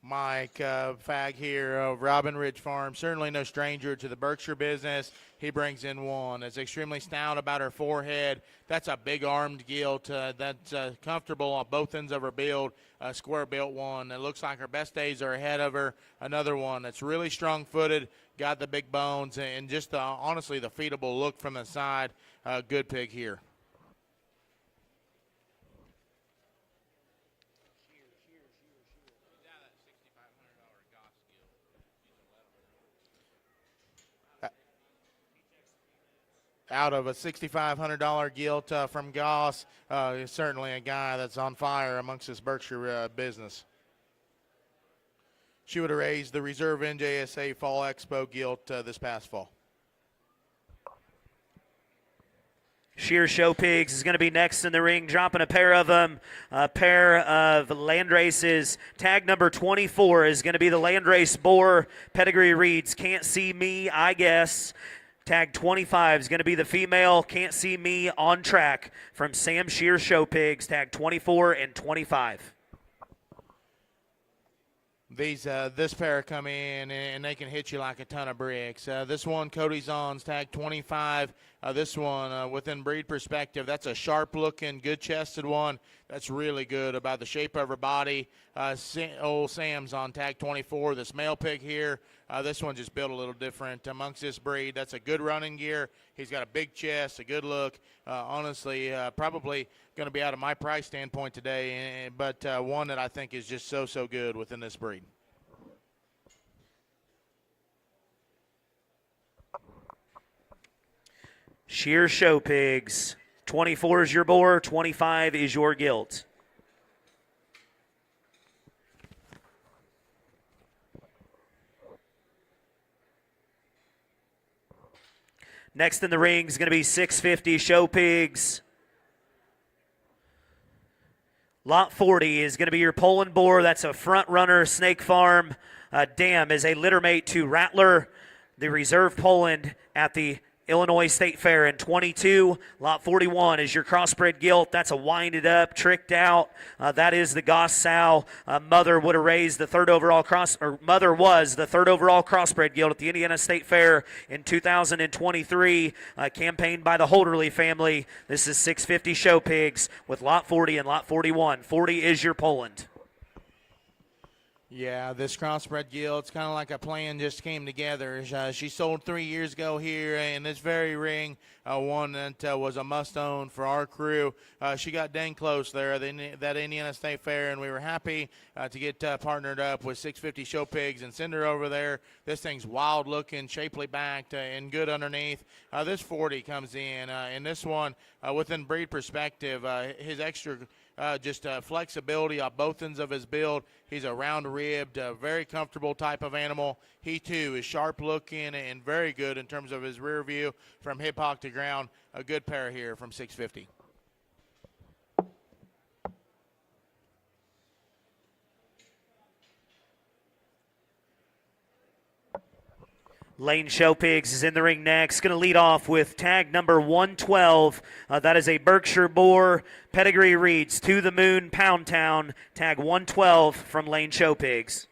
Mike Fag here of Robin Ridge Farm, certainly no stranger to the Berkshire business. He brings in one. It's extremely stout about her forehead. That's a big armed gilt that's comfortable on both ends of her build. A square built one. It looks like her best days are ahead of her. Another one that's really strong footed, got the big bones, and just honestly the feedable look from the side. Good pig here. Out of a $6,500 gilt from Goss, certainly a guy that's on fire amongst this Berkshire business. She would have raised the Reserve NJSA Fall Expo gilt this past fall.
Sheer Show Pigs is going to be next in the ring, dropping a pair of them. A pair of Landraces. Tag number 24 is going to be the Landrace boar. Pedigree reads, Can't See Me, I Guess. Tag 25 is going to be the female, Can't See Me, On Track from Sam Shear Show Pigs. Tag 24 and 25.
This pair come in and they can hit you like a ton of bricks. This one, Cody Zon's tag 25. This one, within breed perspective, that's a sharp-looking, good-chested one. That's really good about the shape of her body. Old Sam's on tag 24. This male pig here, this one just built a little different amongst this breed. That's a good running gear. He's got a big chest, a good look. Honestly, probably going to be out of my price standpoint today, but one that I think is just so good within this breed.
Sheer Show Pigs. 24 is your boar, 25 is your gilt. Next in the ring is going to be 650 Show Pigs. Lot 40 is going to be your Poland boar. That's a front runner, Snake Farm. Dam is a littermate to Rattler, the Reserve Poland at the Illinois State Fair in 22. Lot 41 is your crossbred gilt. That's a winded up, tricked out. That is the Goss sow. Mother would have raised the mother was the third overall crossbred gilt at the Indiana State Fair in 2023. Campaigned by the Holderly family. This is 650 Show Pigs with Lot 40 and Lot 41. 40 is your Poland.
Yeah, this crossbred gilt, it's kind of like a plan just came together. She sold 3 years ago here in this very ring, one that was a must-own for our crew. She got dang close there at that Indiana State Fair, and we were happy to get partnered up with 650 Show Pigs and send her over there. This thing's wild-looking, shapely backed, and good underneath. This 40 comes in, and this one, within breed perspective, his extra just flexibility on both ends of his build. He's a round-ribbed, very comfortable type of animal. He, too, is sharp-looking and very good in terms of his rear view from hip hock to ground. A good pair here from 650.
Lane Show Pigs is in the ring next. Going to lead off with tag number 112. That is a Berkshire Boar. Pedigree reads To the Moon, Pound Town. Tag 112 from Lane Show Pigs.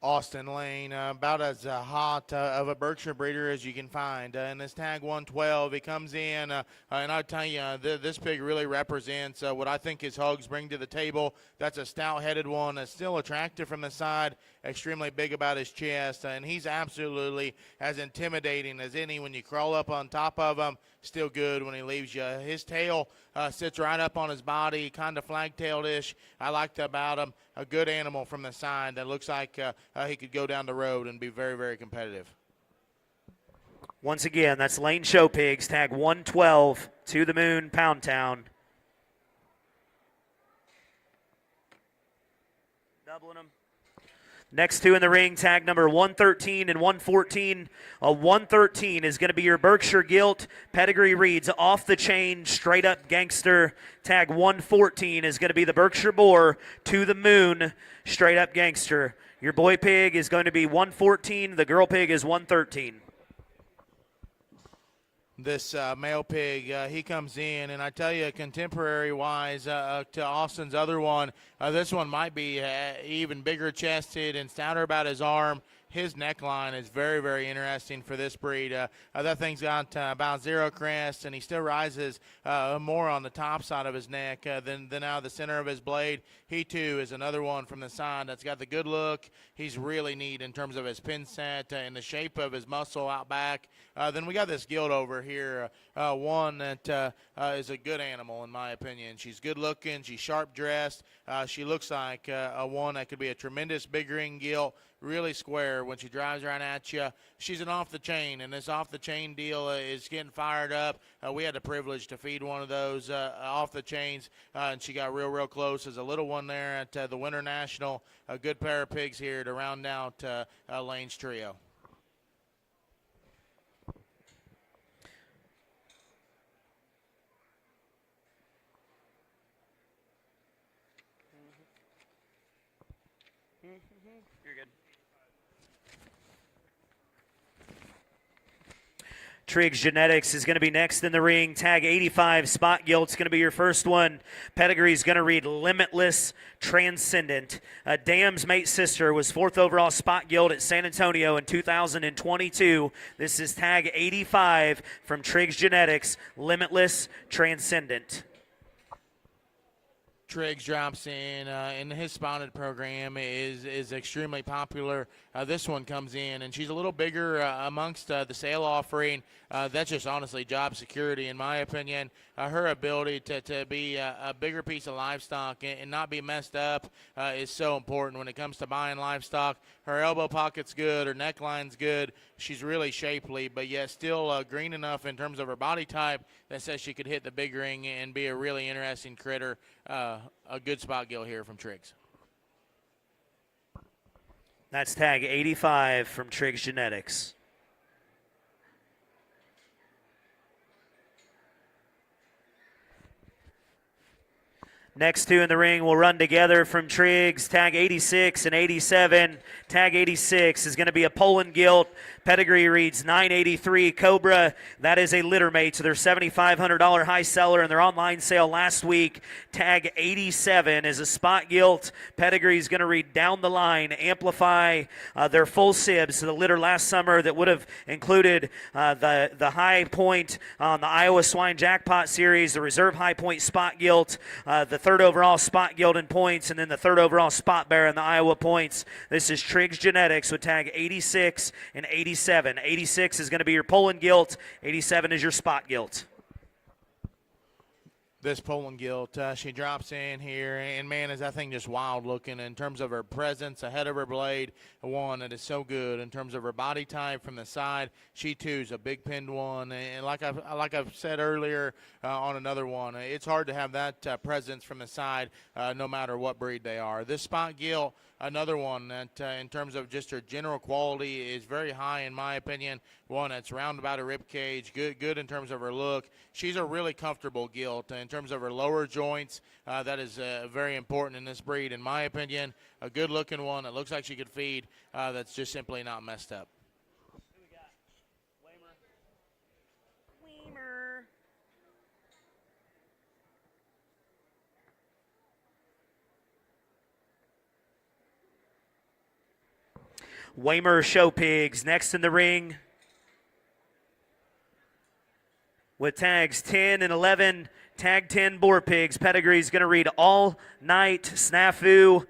Austin Lane, about as hot of a Berkshire breeder as you can find. In this tag 112, he comes in, and I'll tell you, this pig really represents what I think his hogs bring to the table. That's a stout-headed one, still attractive from the side, extremely big about his chest, and he's absolutely as intimidating as any when you crawl up on top of him. Still good when he leaves you. His tail sits right up on his body, kind of flag-tailed-ish. I liked about him. A good animal from the side that looks like he could go down the road and be very, very competitive.
Once again, that's Lane Show Pigs, tag 112, To the Moon, Pound Town. Doubling them. Next two in the ring, tag number 113 and 114. 113 is going to be your Berkshire Gilt. Pedigree reads Off the Chain, Straight Up Gangster. Tag 114 is going to be the Berkshire Boar, To the Moon, Straight Up Gangster. Your boy pig is going to be 114. The girl pig is 113.
This male pig, he comes in, and I tell you, contemporary-wise, to Austin's other one, this one might be even bigger chested and stouter about his arm. His neckline is very, very interesting for this breed. That thing's got about zero crest, and he still rises more on the top side of his neck than out of the center of his blade. He, too, is another one from the side that's got the good look. He's really neat in terms of his pin set and the shape of his muscle out back. Then we got this gilt over here, one that is a good animal, in my opinion. She's good looking. She's sharp dressed. She looks like a one that could be a tremendous big ring gilt. Really square when she drives right at you. She's an off-the-chain, and this off-the-chain deal is getting fired up. We had the privilege to feed one of those off the chains, and she got real close as a little one there at the Winter National. A good pair of pigs here to round out Lane's trio.
You're good. Triggs Genetics is going to be next in the ring. Tag 85, Spot Gilt's going to be your first one. Pedigree's going to read Limitless Transcendent. Dam's mate sister was 4th overall Spot Gilt at San Antonio in 2022. This is tag 85 from Triggs Genetics, Limitless Transcendent.
Triggs drops in his spotted program is extremely popular. This one comes in, and she's a little bigger amongst the sale offering. That's just honestly job security, in my opinion. Her ability to be a bigger piece of livestock and not be messed up is so important when it comes to buying livestock. Her elbow pocket's good. Her neckline's good. She's really shapely, but yet still green enough in terms of her body type that says she could hit the big ring and be a really interesting critter. A good spot gilt here from Triggs.
That's tag 85 from Triggs Genetics. Next two in the ring will run together from Triggs, tag 86 and 87. Tag 86 is going to be a Poland Gilt. Pedigree reads 983 Cobra. That is a litter mate, so they're $7,500 high seller in their online sale last week. Tag 87 is a Spot Gilt. Pedigree is going to read Down the Line, Amplify. Their full sibs, so the litter last summer that would have included the high point on the Iowa Swine Jackpot Series, the Reserve High Point Spot Gilt, the 3rd overall Spot Gilt in points, and then the 3rd overall Spot Bear in the Iowa points. This is Triggs Genetics with tag 86 and 87. 86 is going to be your Poland Gilt. 87 is your Spot Gilt.
this Poland gilt. She drops in here, and man, is that thing just wild looking in terms of her presence ahead of her blade. One that is so good in terms of her body type from the side. She too is a big pinned one, and like I've said earlier on another one, it's hard to have that presence from the side no matter what breed they are. This spot gilt, another one that in terms of just her general quality is very high in my opinion. One that's round about her rib cage, good in terms of her look. She's a really comfortable gilt in terms of her lower joints. That is very important in this breed, in my opinion. A good looking one that looks like she could feed. That's just simply not messed up.
Who we got? Weimer. Weimer Show Pigs next in the ring with tags 10 and 11. Tag 10 Boar Pigs. Pedigree is going to read All Night Snafu.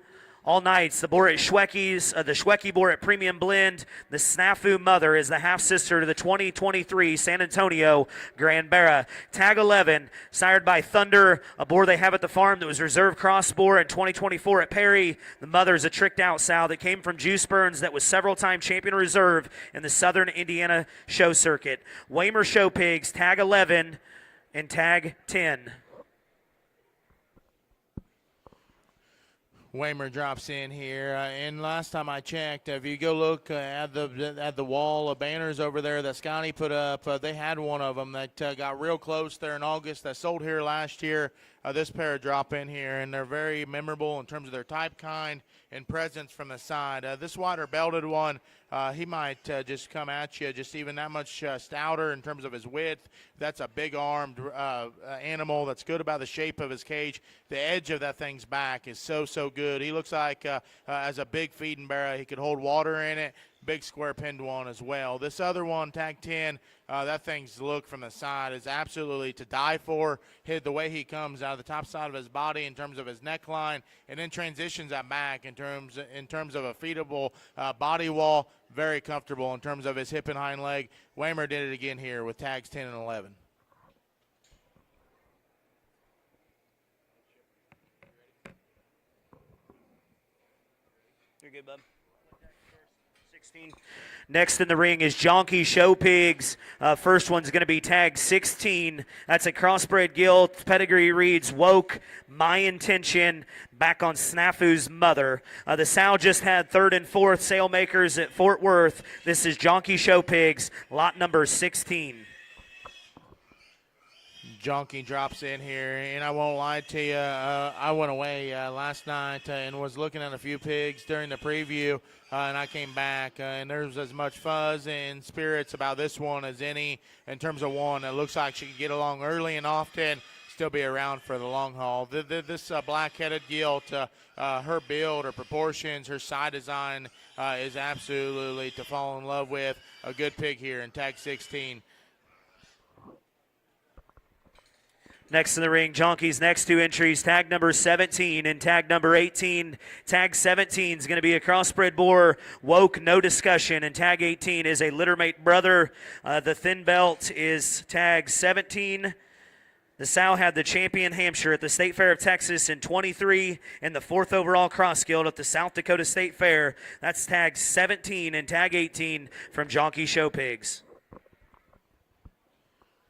All Nights, the boar at Schwecky's, the Schwecky boar at Premium Blend. The Snafu Mother is the half-sister to the 2023 San Antonio Grand Barra. Tag 11, sired by Thunder, a boar they have at the farm that was reserve cross boar in 2024 at Perry. The mother is a tricked-out sow that came from Juice Burns that was several-time champion reserve in the Southern Indiana show circuit. Weimer Show Pigs, tag 11 and tag 10.
Weimer drops in here, and last time I checked, if you go look at the wall of banners over there that Scotty put up, they had one of them that got real close there in August. That sold here last year. This pair drop in here, and they're very memorable in terms of their type, kind, and presence from the side. This wider belted one, he might just come at you just even that much stouter in terms of his width. That's a big-armed animal that's good about the shape of his cage. The edge of that thing's back is so good. He looks like, as a big feeding barrel, he could hold water in it. Big square pinned one as well. This other one, tag 10, that thing's look from the side is absolutely to die for. The way he comes out of the top side of his body in terms of his neckline, and then transitions that back in terms of a feedable body wall. Very comfortable in terms of his hip and hind leg. Weimer did it again here with tags 10 and 11.
You're good, bub. 16. Next in the ring is Jonky Show Pigs. First one's going to be tag 16. That's a crossbred gilt. Pedigree reads Woke, My Intention, back on Snafu's Mother. The sow just had third and fourth sailmakers at Fort Worth. This is Jonky Show Pigs, lot number 16.
Jonky drops in here, and I won't lie to you, I went away last night and was looking at a few pigs during the preview, and I came back, and there's as much fuzz and spirits about this one as any in terms of one that looks like she can get along early and often, still be around for the long haul. This black-headed gilt, her build, her proportions, her side design is absolutely to fall in love with. A good pig here in tag 16.
Next in the ring, Jonky's next two entries, tag number 17 and tag number 18. Tag 17 is going to be a crossbred boar, Woke, no discussion, and tag 18 is a littermate brother. The thin belt is tag 17. The sow had the champion Hampshire at the State Fair of Texas in 23 and the fourth overall cross gilt at the South Dakota State Fair. That's tag 17 and tag 18 from Jonky Show Pigs.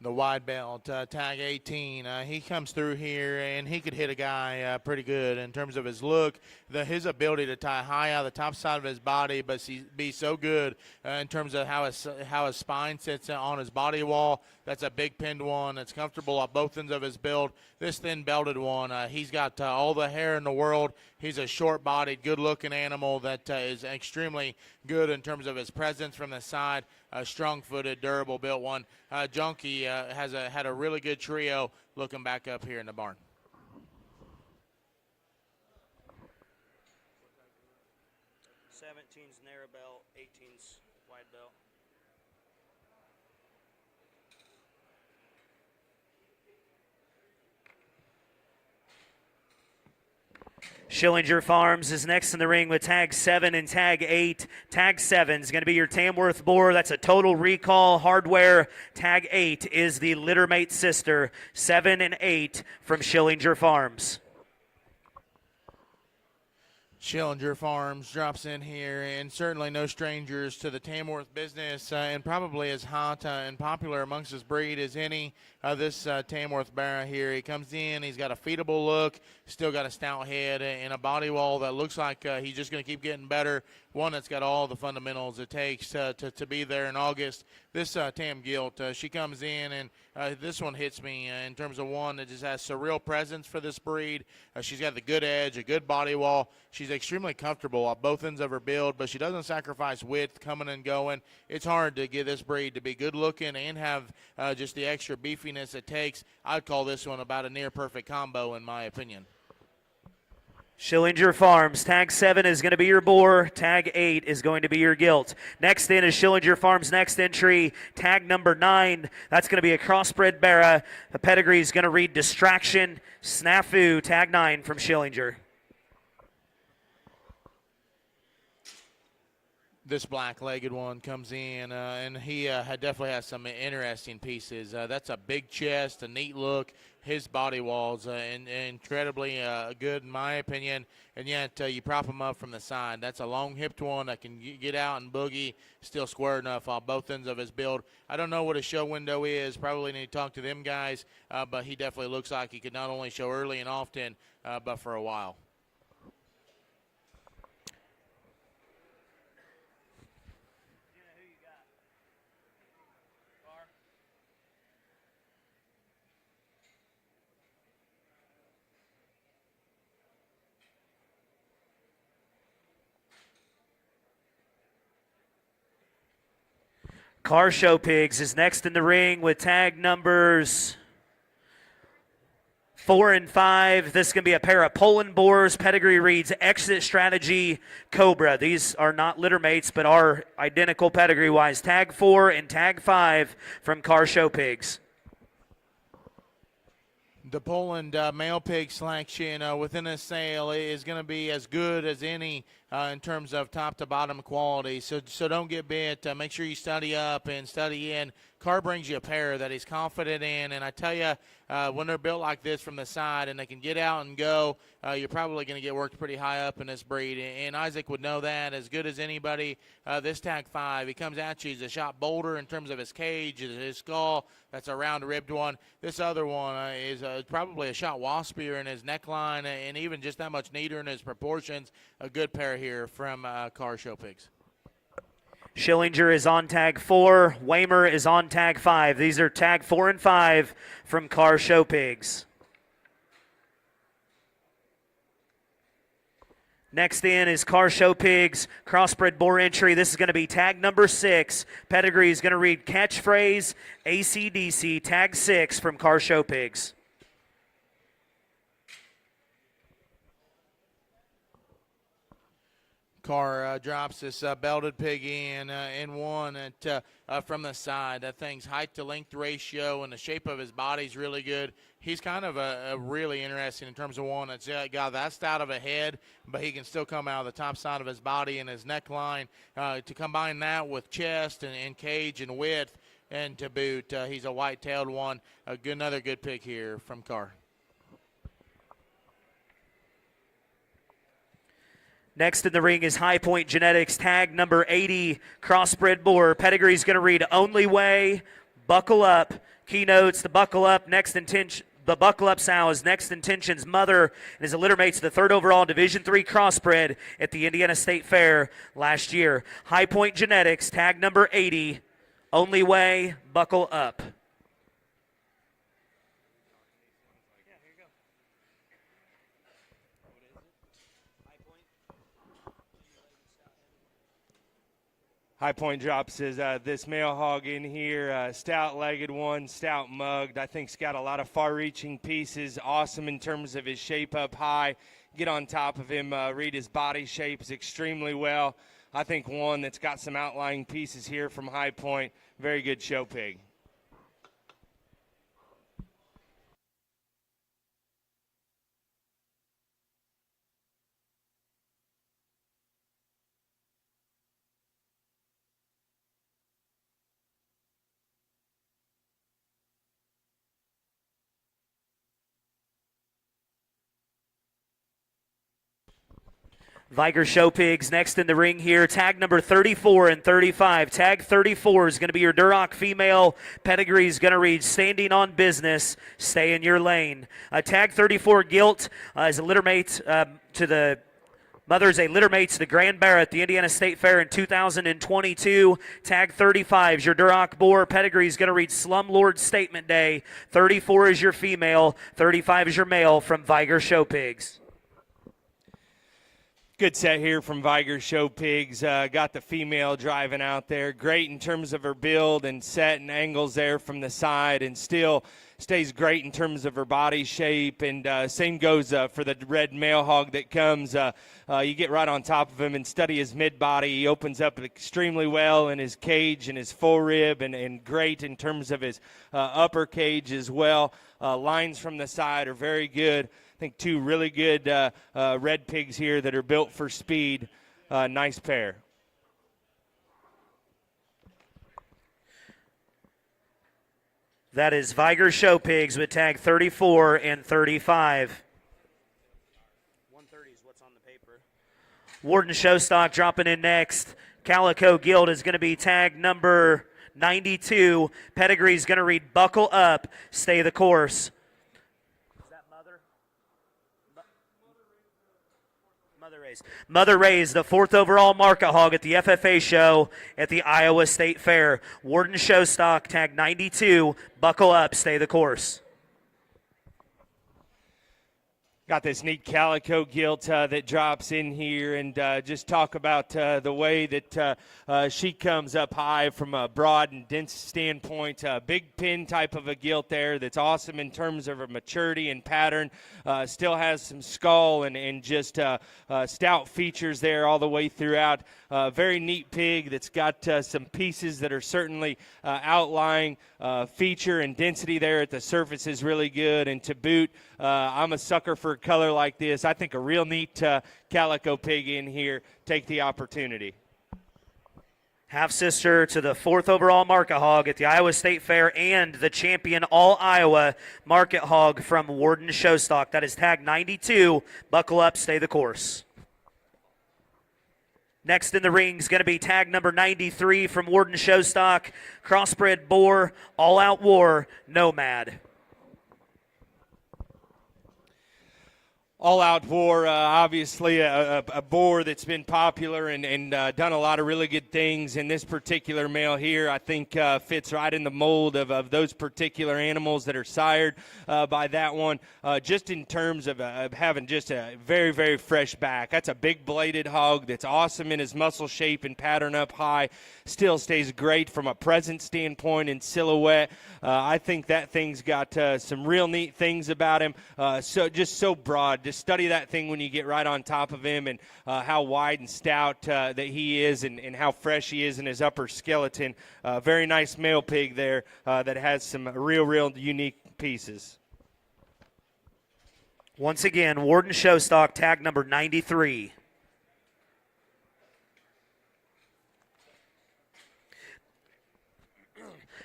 The wide belt, tag 18. He comes through here, and he could hit a guy pretty good in terms of his look, his ability to tie high out of the top side of his body, but be so good in terms of how his spine sits on his body wall. That's a big pinned one. That's comfortable at both ends of his build. This thin belted one, he's got all the hair in the world. He's a short-bodied, good-looking animal that is extremely good in terms of his presence from the side. A strong-footed, durable-built one. Jonky had a really good trio looking back up here in the barn.
'17's narrow belt, 18's wide belt. Schillinger Farms is next in the ring with tag 7 and tag 8. Tag 7 is going to be your Tamworth boar. That's a total recall hardware. Tag 8 is the littermate sister. 7 and 8 from Schillinger Farms.
Schillinger Farms drops in here, and certainly no strangers to the Tamworth business, and probably as hot and popular amongst this breed as any. This Tamworth Barra here, he comes in, he's got a feedable look, still got a stout head and a body wall that looks like he's just going to keep getting better. One that's got all the fundamentals it takes to be there in August. This Tam Gilt, she comes in, and this one hits me in terms of one that just has surreal presence for this breed. She's got the good edge, a good body wall. She's extremely comfortable on both ends of her build, but she doesn't sacrifice width coming and going. It's hard to get this breed to be good looking and have just the extra beefiness it takes. I'd call this one about a near perfect combo in my opinion.
Schillinger Farms, tag 7 is going to be your boar, tag 8 is going to be your gilt. Next in is Schillinger Farms' next entry, tag number 9. That's going to be a crossbred Barra. The pedigree is going to read Distraction, Snafu, tag 9 from Schillinger.
This black-legged one comes in, and he definitely has some interesting pieces. That's a big chest, a neat look. His body wall's incredibly good in my opinion, and yet you prop him up from the side. That's a long-hipped one that can get out and boogie, still square enough on both ends of his build. I don't know what his show window is. Probably need to talk to them guys, but he definitely looks like he could not only show early and often, but for a while.
Car Show Pigs is next in the ring with tag numbers 4 and 5. This is going to be a pair of Poland boars. Pedigree reads Exit Strategy Cobra. These are not litter mates, but are identical pedigree-wise. Tag 4 and tag 5 from Car Show Pigs.
The Poland male pig selection within this sale is going to be as good as any in terms of top to bottom quality. So don't get bit. Make sure you study up and study in. Carr brings you a pair that he's confident in, and I tell you, when they're built like this from the side and they can get out and go, you're probably going to get worked pretty high up in this breed, and Isaac would know that as good as anybody. This tag 5, he comes at you. He's a shot bolder in terms of his cage, his skull. That's a round-ribbed one. This other one is probably a shot waspier in his neckline, and even just that much neater in his proportions. A good pair here from Car Show Pigs.
Schillinger is on tag 4. Waymer is on tag 5. These are tag 4 and 5 from Car Show Pigs. Next in is Car Show Pigs, crossbred boar entry. This is going to be tag number 6. Pedigree is going to read Catchphrase, ACDC, tag 6 from Car Show Pigs.
Carr drops this belted pig in one from the side. That thing's height to length ratio and the shape of his body's really good. He's kind of a really interesting in terms of one that's got that stout of a head, but he can still come out of the top side of his body and his neckline. To combine that with chest and cage and width, and to boot, he's a white-tailed one. Another good pick here from Carr.
Next in the ring is High Point Genetics, tag number 80, crossbred boar. Pedigree is going to read Only Way, Buckle Up. Keynotes, the Buckle Up, next intention. The Buckle Up sow is Next Intention's mother and is a litter mate to the 3rd overall Division III crossbred at the Indiana State Fair last year. High Point Genetics, tag number 80, Only Way, Buckle Up.
High Point drops is this male hog in here, stout-legged one, stout mugged. I think he's got a lot of far-reaching pieces, awesome in terms of his shape up high. Get on top of him, read his body shapes extremely well. I think one that's got some outlying pieces here from High Point. Very good show pig.
Viger Show Pigs next in the ring here. Tag number 34 and 35. Tag 34 is going to be your Duroc female. Pedigree is going to read standing on business, stay in your lane. Tag 34 Gilt is a littermate to the mother is a littermate to the Grand Bear at the Indiana State Fair in 2022. Tag 35 is your Duroc boar. Pedigree is going to read Slumlord Statement Day. 34 is your female. 35 is your male from Viger Show Pigs.
Good set here from Viger Show Pigs. Got the female driving out there. Great in terms of her build and set and angles there from the side, and still stays great in terms of her body shape. And same goes for the red male hog that comes. You get right on top of him and study his mid-body. He opens up extremely well in his cage and his full rib, and great in terms of his upper cage as well. Lines from the side are very good. I think two really good red pigs here that are built for speed. Nice pair.
That is Viger Show Pigs with tag 34 and 35. 130 is what's on the paper. Warden Showstock dropping in next. Calico Guild is going to be tag number 92. Pedigree is going to read Buckle Up, Stay the Course. Mother Rays, the 4th overall market hog at the FFA show at the Iowa State Fair. Warden Showstock, tag 92. Buckle up, stay the course.
Got this neat calico gilt that drops in here, and just talk about the way that she comes up high from a broad and dense standpoint. Big pin type of a gilt there that's awesome in terms of her maturity and pattern. Still has some skull and just stout features there all the way throughout. Very neat pig that's got some pieces that are certainly outlying. Feature and density there at the surface is really good, and to boot, I'm a sucker for a color like this. I think a real neat calico pig in here. Take the opportunity.
Half-sister to the 4th overall market hog at the Iowa State Fair and the champion all-Iowa market hog from Warden Showstock. That is tag 92. Buckle up, stay the course. Next in the ring is going to be tag number 93 from Warden Showstock. Crossbred boar, all-out war, nomad.
All-out war, obviously a boar that's been popular and done a lot of really good things. And this particular male here, I think, fits right in the mold of those particular animals that are sired by that one. Just in terms of having just a very, very fresh back. That's a big bladed hog that's awesome in his muscle shape and pattern up high. Still stays great from a present standpoint and silhouette. I think that thing's got some real neat things about him. So broad. Just study that thing when you get right on top of him, and how wide and stout that he is, and how fresh he is in his upper skeleton. Very nice male pig there that has some real unique pieces.
Once again, Warden Showstock, tag number 93.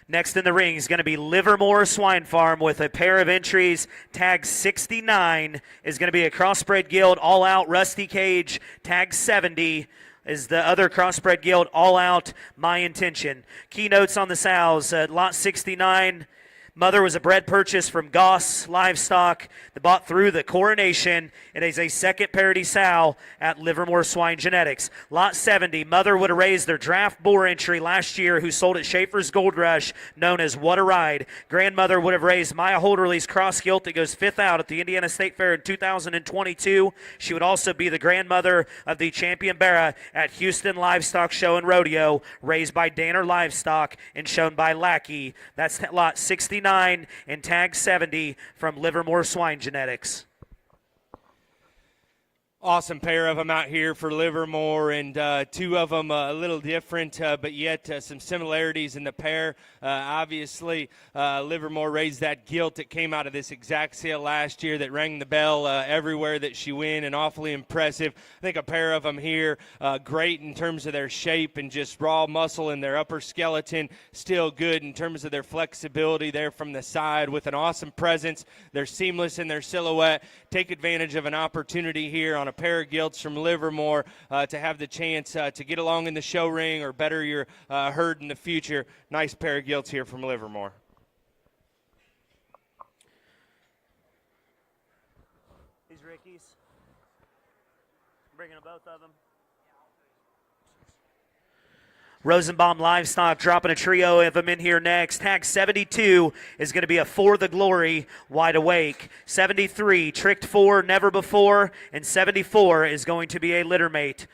Next in the ring is going to be Livermore Swine Farm with a pair of entries. Tag 69 is going to be a Crossbred Guild all-out Rusty Cage. Tag 70 is the other Crossbred Guild all-out My Intention. Keynotes on the sows. Lot 69. Mother was a bred purchase from Goss Livestock that bought through the Coronation. It is a second parity sow at Livermore Swine Genetics. Lot 70, mother would have raised their draft boar entry last year who sold at Schaefer's Gold Rush, known as What a Ride. Grandmother would have raised Maya Holderly's cross gilt that goes 5th out at the Indiana State Fair in 2022. She would also be the grandmother of the champion Barra at Houston Livestock Show and Rodeo, raised by Danner Livestock and shown by Lackey. That's lot 69 and tag 70 from Livermore Swine Genetics.
Awesome pair of them out here for Livermore, and two of them a little different, but yet some similarities in the pair. Obviously, Livermore raised that gilt that came out of this exact sale last year that rang the bell everywhere that she went, and awfully impressive. I think a pair of them here, great in terms of their shape and just raw muscle in their upper skeleton. Still good in terms of their flexibility there from the side with an awesome presence. They're seamless in their silhouette. Take advantage of an opportunity here on a pair of gilts from Livermore to have the chance to get along in the show ring or better your herd in the future. Nice pair of gilts here from Livermore.
These Rickies. Bringing both of them. Rosenbaum Livestock dropping a trio of them in here next. Tag 72 is going to be a For the Glory Wide Awake. 73, Tricked 4, Never Before. And 74 is going to be a littermate.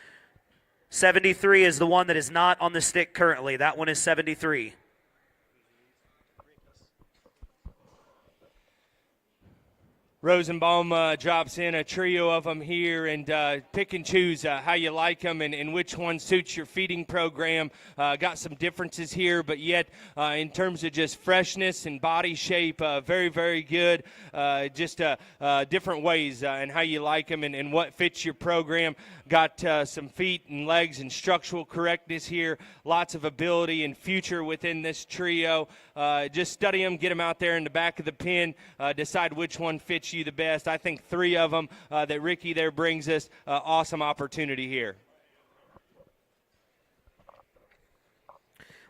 73 is the one that is not on the stick currently. That one is 73.
Rosenbaum drops in a trio of them here, and pick and choose how you like them and which one suits your feeding program. Got some differences here, but yet in terms of just freshness and body shape, very, very good. Just different ways and how you like them and what fits your program. Got some feet and legs and structural correctness here. Lots of ability and future within this trio. Just study them, get them out there in the back of the pen, decide which one fits you the best. I think 3 of them that Ricky there brings us. Awesome opportunity here.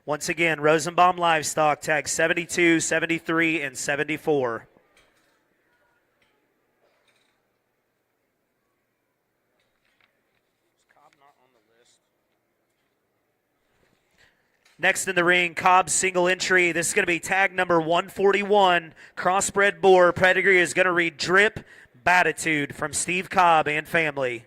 Once again, Rosenbaum Livestock, tag 72, 73, and 74. Next in the ring, Cobb's single entry. This is going to be tag number 141. Crossbred boar. Pedigree is going to read Drip Batitude from Steve Cobb and family.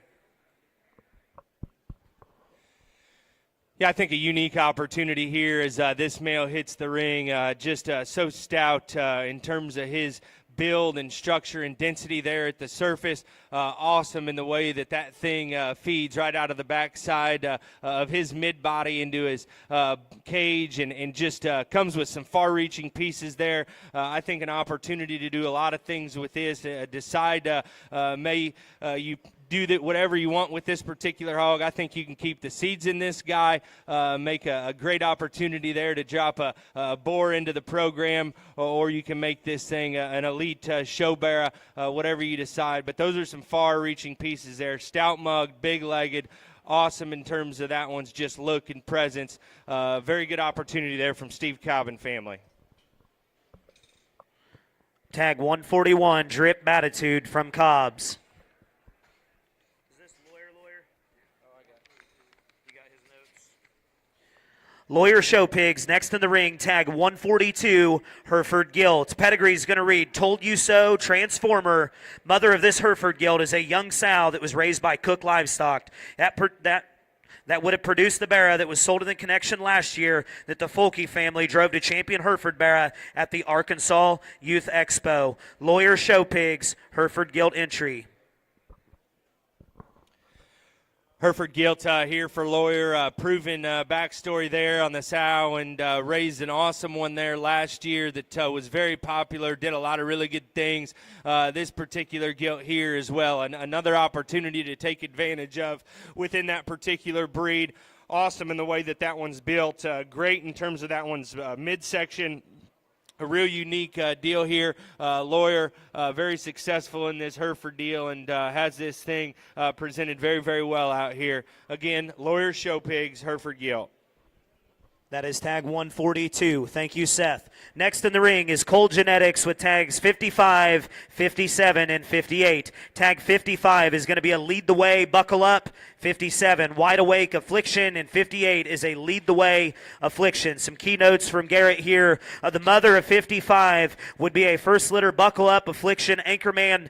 Yeah, I think a unique opportunity here as this male hits the ring. Just so stout in terms of his build and structure and density there at the surface. Awesome in the way that thing feeds right out of the backside of his mid-body into his cage and just comes with some far-reaching pieces there. I think an opportunity to do a lot of things with this. Decide you do that whatever you want with this particular hog. I think you can keep the seeds in this guy, make a great opportunity there to drop a boar into the program, or you can make this thing an elite show bearer, whatever you decide. But those are some far-reaching pieces there. Stout mug, big-legged, awesome in terms of that one's just look and presence. Very good opportunity there from Steve Cobb and family.
Tag 141, Drip Batitude from Cobb's. Lawyer Show Pigs next in the ring, tag 142, Hereford Gilt. Pedigree is going to read Told You So, Transformer. Mother of this Hereford Gilt is a young sow that was raised by Cook Livestock. That would have produced the Barra that was sold in the connection last year that the Folke family drove to champion Hereford Barra at the Arkansas Youth Expo. Lawyer Show Pigs, Hereford Gilt entry.
Hereford Gilt here for Lawyer, proven backstory there on the sow and raised an awesome one there last year that was very popular, did a lot of really good things. This particular gilt here as well, another opportunity to take advantage of within that particular breed. Awesome in the way that one's built, great in terms of that one's midsection. A real unique deal here. Lawyer, very successful in this Hereford deal and has this thing presented very, very well out here. Again, Lawyer Show Pigs, Hereford Gilt.
That is tag 142. Thank you, Seth. Next in the ring is Cole Genetics with tags 55, 57, and 58. Tag 55 is going to be a Lead the Way, Buckle Up. 57, Wide Awake, Affliction, and 58 is a Lead the Way, Affliction. Some keynotes from Garrett here. The mother of 55 would be a First Litter, Buckle Up, Affliction, Anchorman.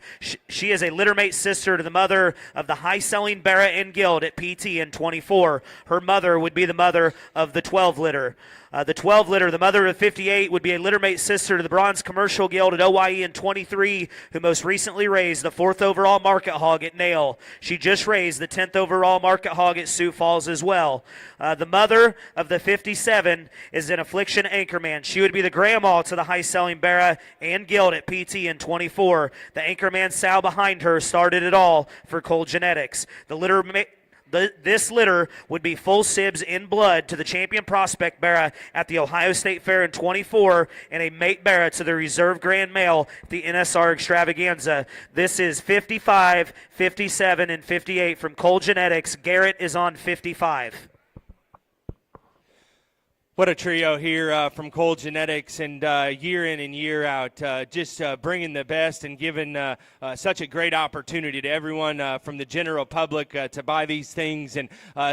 She is a littermate sister to the mother of the high-selling Barra and Guild at PT in 24. Her mother would be the mother of the 12 litter. The 12 litter, the mother of 58, would be a littermate sister to the Bronze Commercial Guild at OYE in 23, who most recently raised the 4th overall market hog at Nail. She just raised the 10th overall market hog at Sioux Falls as well. The mother of the 57 is an Affliction Anchorman. She would be the grandma to the high-selling Barra and Guild at PT in 24. The Anchorman sow behind her started it all for Cole Genetics. The This litter would be full sibs in blood to the champion prospect Barra at the Ohio State Fair in 24 and a mate Barra to the reserve grand male at the NSR Extravaganza. This is 55, 57, and 58 from Cole Genetics. Garrett is on 55.
What a trio here from Cole Genetics, and year in and year out, just bringing the best and giving such a great opportunity to everyone from the general public to buy these things, and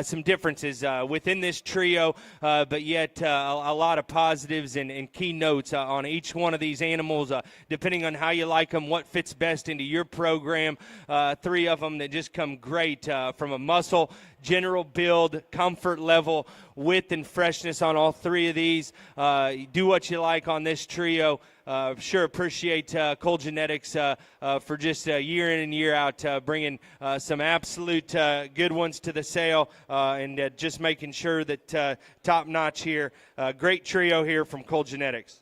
some differences within this trio, but yet a lot of positives and key notes on each one of these animals, depending on how you like them, what fits best into your program. 3 of them that just come great from a muscle, general build, comfort level, width and freshness on all 3 of these. Do what you like on this trio. Sure appreciate Cole Genetics for just year in and year out bringing some absolute good ones to the sale, and just making sure that top notch here. Great trio here from Cole Genetics.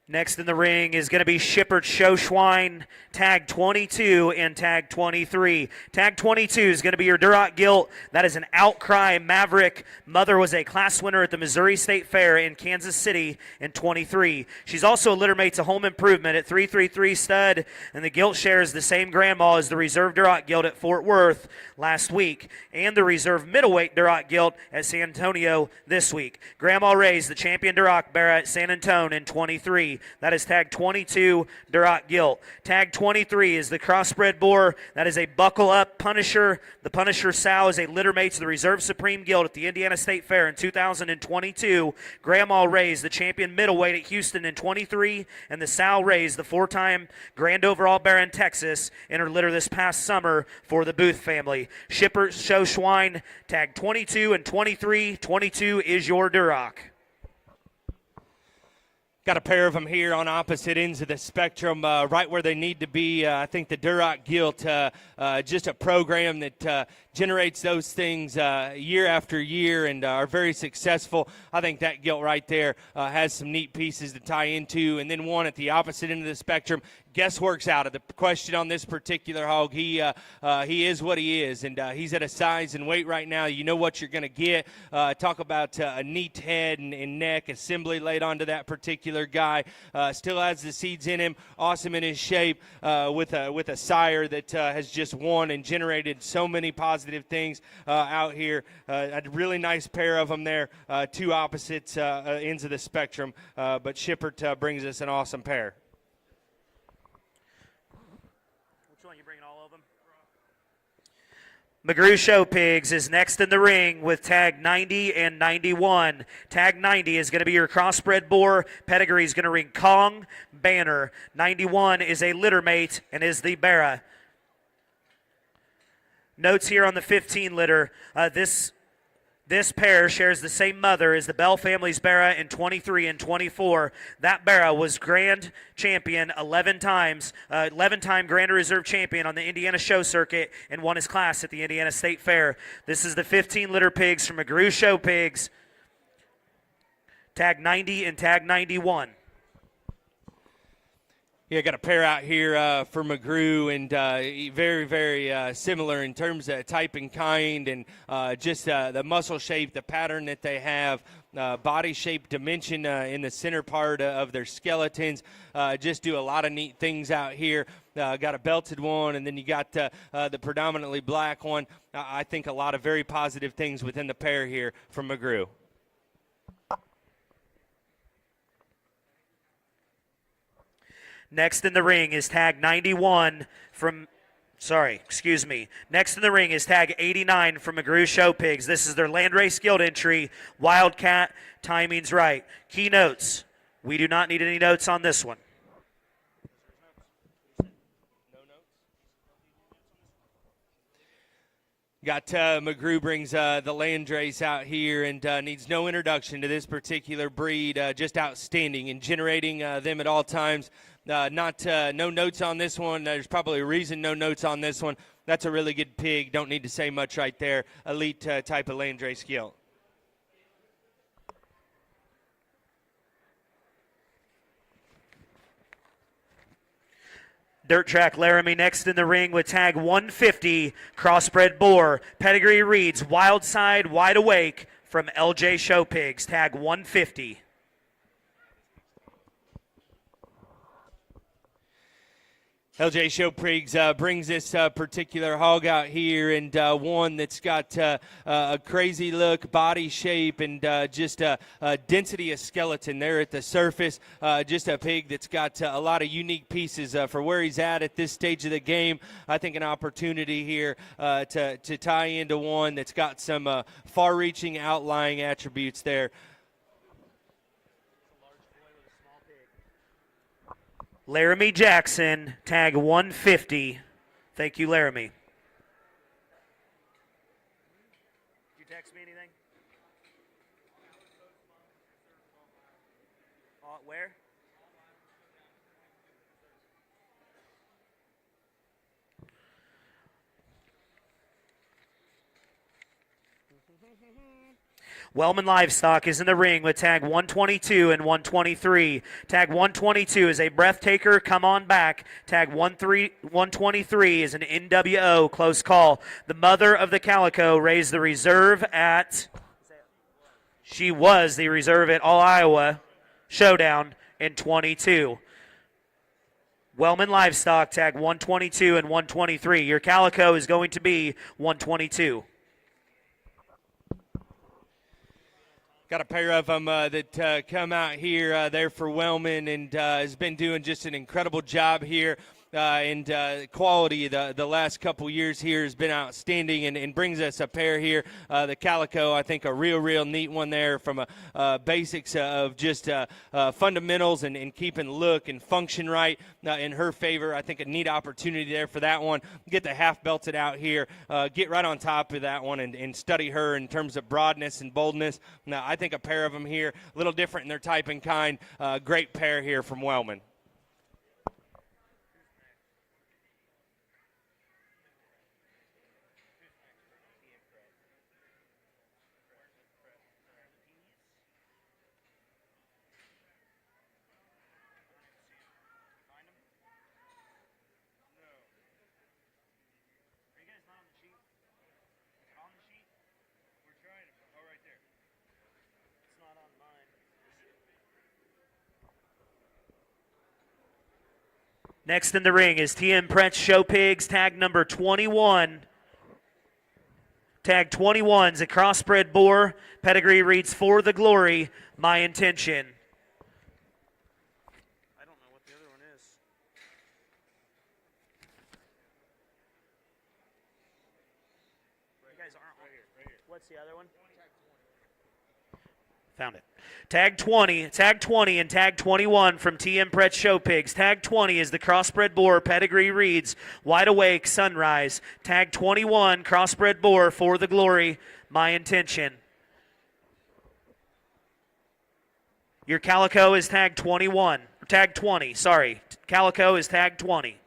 Next in the ring is going to be Shippert Showschwein, tag 22 and tag 23. Tag 22 is going to be your Duroc Gilt. That is an Outcry Maverick. Mother was a class winner at the Missouri State Fair in Kansas City in 23. She's also a littermate to Home Improvement at 333 stud, and the gilt shares the same grandma as the reserve Duroc Gilt at Fort Worth last week, and the reserve middleweight Duroc Gilt at San Antonio this week. Grandma raised the champion Duroc Barra at San Antonio in 23. That is tag 22 Duroc Gilt. Tag 23 is the crossbred boar. That is a buckle up Punisher. The Punisher sow is a littermate to the reserve Supreme Gilt at the Indiana State Fair in 2022. Grandma raised the champion middleweight at Houston in 23, and the sow raised the 4-time grand overall Baron Texas in her litter this past summer for the Booth family. Shippert Showschwein, tag 22 and 23. 22 is your Duroc.
Got a pair of them here on opposite ends of the spectrum, right where they need to be. I think the Duroc Gilt, just a program that generates those things year after year and are very successful. I think that gilt right there has some neat pieces to tie into. And then one at the opposite end of the spectrum, guesswork's out of the question on this particular hog. He is what he is, and he's at a size and weight right now. You know what you're going to get. Talk about a neat head and neck assembly laid onto that particular guy. Still has the seeds in him. Awesome in his shape with a sire that has just won and generated so many positive things out here. A really nice pair of them there. 2 opposite ends of the spectrum, but Shippert brings us an awesome pair.
McGrew Show Pigs is next in the ring with tag 90 and 91. Tag 90 is going to be your crossbred boar. Pedigree is going to ring Kong Banner. 91 is a littermate and is the Barra. Notes here on the 15 litter. This pair shares the same mother as the Bell family's Barra in 23 and 24. That Barra was grand champion 11 times, 11-time Grand Reserve champion on the Indiana Show Circuit and won his class at the Indiana State Fair. This is the 15 litter pigs from McGrew Show Pigs. Tag 90 and tag 91.
Yeah, got a pair out here for McGrew, and very, very similar in terms of type and kind, and just the muscle shape, the pattern that they have, body shape, dimension in the center part of their skeletons. Just do a lot of neat things out here. Got a belted one, and then you got the predominantly black one. I think a lot of very positive things within the pair here from McGrew.
Next in the ring is tag 91 from, Next in the ring is tag 89 from McGrew Show Pigs. This is their Landrace Guild entry. Wildcat, timing's right. Key notes. We do not need any notes on this one.
Got McGrew brings the Landrace out here and needs no introduction to this particular breed. Just outstanding in generating them at all times. No notes on this one. There's probably a reason no notes on this one. That's a really good pig. Don't need to say much right there. Elite type of Landrace skill.
Dirt Track Laramie next in the ring with tag 150, Crossbred Boar. Pedigree reads Wild Side Wide Awake from LJ Show Pigs, tag 150.
LJ Show Pigs brings this particular hog out here, and one that's got a crazy look, body shape, and just a density of skeleton there at the surface. Just a pig that's got a lot of unique pieces for where he's at this stage of the game. I think an opportunity here to tie into one that's got some far-reaching outlying attributes there.
Laramie Jackson, tag 150. Thank you, Laramie. Did you text me anything? Where? Wellman Livestock is in the ring with tag 122 and 123. Tag 122 is a breathtaker, come on back. Tag 123 is an NWO, close call. The mother of the Calico raised the reserve at, she was the reserve at All Iowa Showdown in 22. Wellman Livestock, tag 122 and 123. Your Calico is going to be 122.
Got a pair of them that come out here there for Wellman, and has been doing just an incredible job here. And quality the last couple years here has been outstanding, and brings us a pair here. The Calico, I think, a real neat one there from basics of just fundamentals and keeping look and function right in her favor. I think a neat opportunity there for that one. Get the half belted out here, get right on top of that one and study her in terms of broadness and boldness. Now, I think a pair of them here, a little different in their type and kind. Great pair here from Wellman.
Next in the ring is TM Prince Show Pigs, tag number 21. Tag 21's a crossbred boar. Pedigree reads For the Glory, My Intention. I don't know what the other one is. You guys aren't right here. What's the other one? Found it. Tag 20, and tag 21 from TM Pret Show Pigs. Tag 20 is the crossbred boar. Pedigree reads Wide Awake, Sunrise. Tag 21, crossbred boar, For the Glory, My Intention. Your Calico is tag 21. Tag 20, sorry. Calico is tag 20.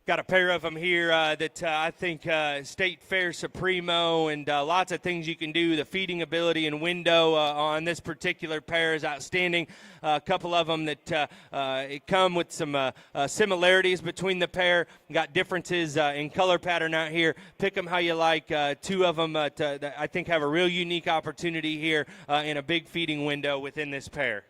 Got a pair of them here that I think State Fair Supremo and lots of things you can do. The feeding ability and window on this particular pair is outstanding. A couple of them that come with some similarities between the pair. Got differences in color pattern out here. Pick them how you like. Two of them that I think have a real unique opportunity here in a big feeding window within this pair.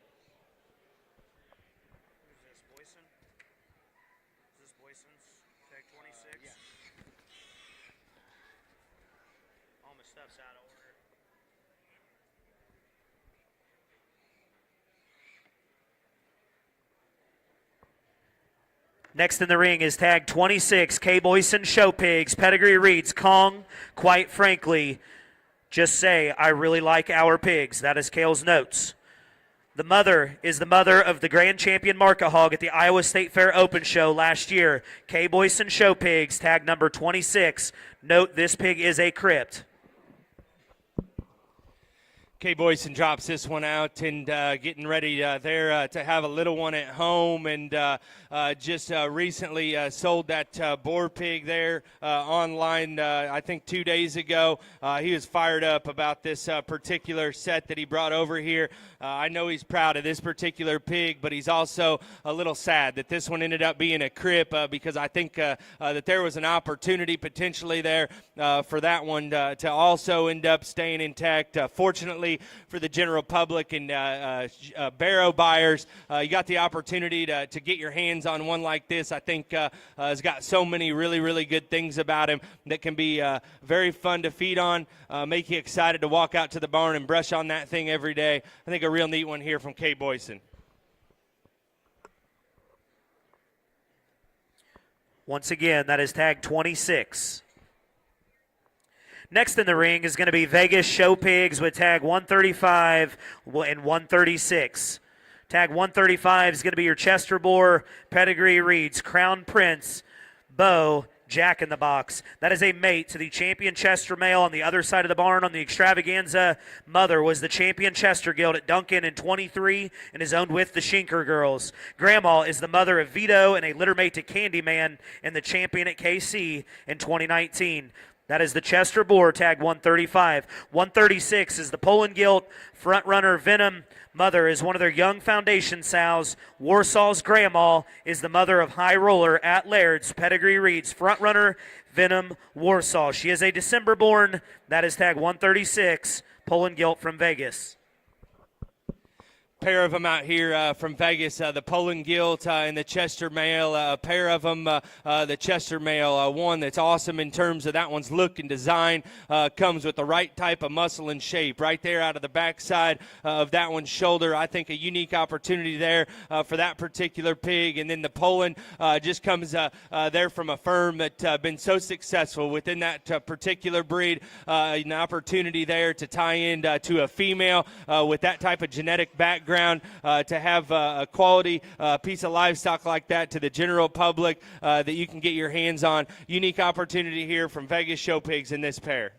Next in the ring is tag 26, K. Boyson Show Pigs. Pedigree reads Kong, quite frankly, just say, I really like our pigs. That is Kale's notes. The mother is the mother of the grand champion Market Hog at the Iowa State Fair Open Show last year. K. Boyson Show Pigs, tag number 26. Note this pig is a crypt.
Kay Boyson drops this one out and getting ready there to have a little one at home, and just recently sold that boar pig there online, I think 2 days ago. He was fired up about this particular set that he brought over here. I know he's proud of this particular pig, but he's also a little sad that this one ended up being a crip because I think that there was an opportunity potentially there for that one to also end up staying intact. Fortunately for the general public and barrow buyers, you got the opportunity to get your hands on one like this. I think has got so many really, really good things about him that can be very fun to feed on, make you excited to walk out to the barn and brush on that thing every day. I think a real neat one here from Kay Boyson.
Once again, that is tag 26. Next in the ring is going to be Vegas Show Pigs with tag 135 and 136. Tag 135 is going to be your Chester Boar, Pedigree Reeds, Crown Prince, Bo, Jack in the Box. That is a mate to the champion Chester male on the other side of the barn on the extravaganza. Mother was the champion Chester Guild at Duncan in 23 and is owned with the Schinker girls. Grandma is the mother of Vito and a litter mate to Candyman and the champion at KC in 2019. That is the Chester Boar, tag 135. 136 is the Poland Gilt, front runner Venom. Mother is one of their young foundation sows. Warsaw's grandma is the mother of High Roller at Laird's. Pedigree Reeds, front runner Venom Warsaw. She is a December born. That is tag 136, Poland Gilt from Vegas.
Pair of them out here from Vegas, the Poland Gilt and the Chester Male. A pair of them, the Chester Male, one that's awesome in terms of that one's look and design. Comes with the right type of muscle and shape right there out of the backside of that one's shoulder. I think a unique opportunity there for that particular pig. And then the Poland just comes there from a firm that's been so successful within that particular breed. An opportunity there to tie in to a female with that type of genetic background. To have a quality piece of livestock like that to the general public that you can get your hands on. Unique opportunity here from Vegas Show Pigs in this pair.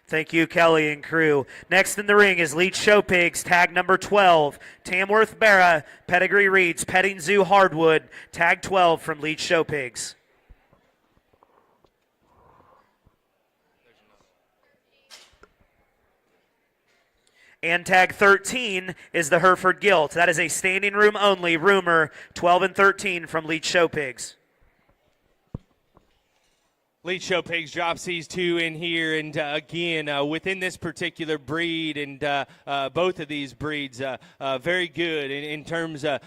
Thank you, Kelly and crew. Next in the ring is Leach Show Pigs, tag number 12. Tamworth Barra, Pedigree Reeds, Petting Zoo Hardwood, tag 12 from Leach Show Pigs. And tag 13 is the Hereford Gilt. That is a standing room only rumor, 12 and 13 from Leach Show Pigs.
Leach Show Pigs drops these two in here, and again, within this particular breed and both of these breeds, very good in terms of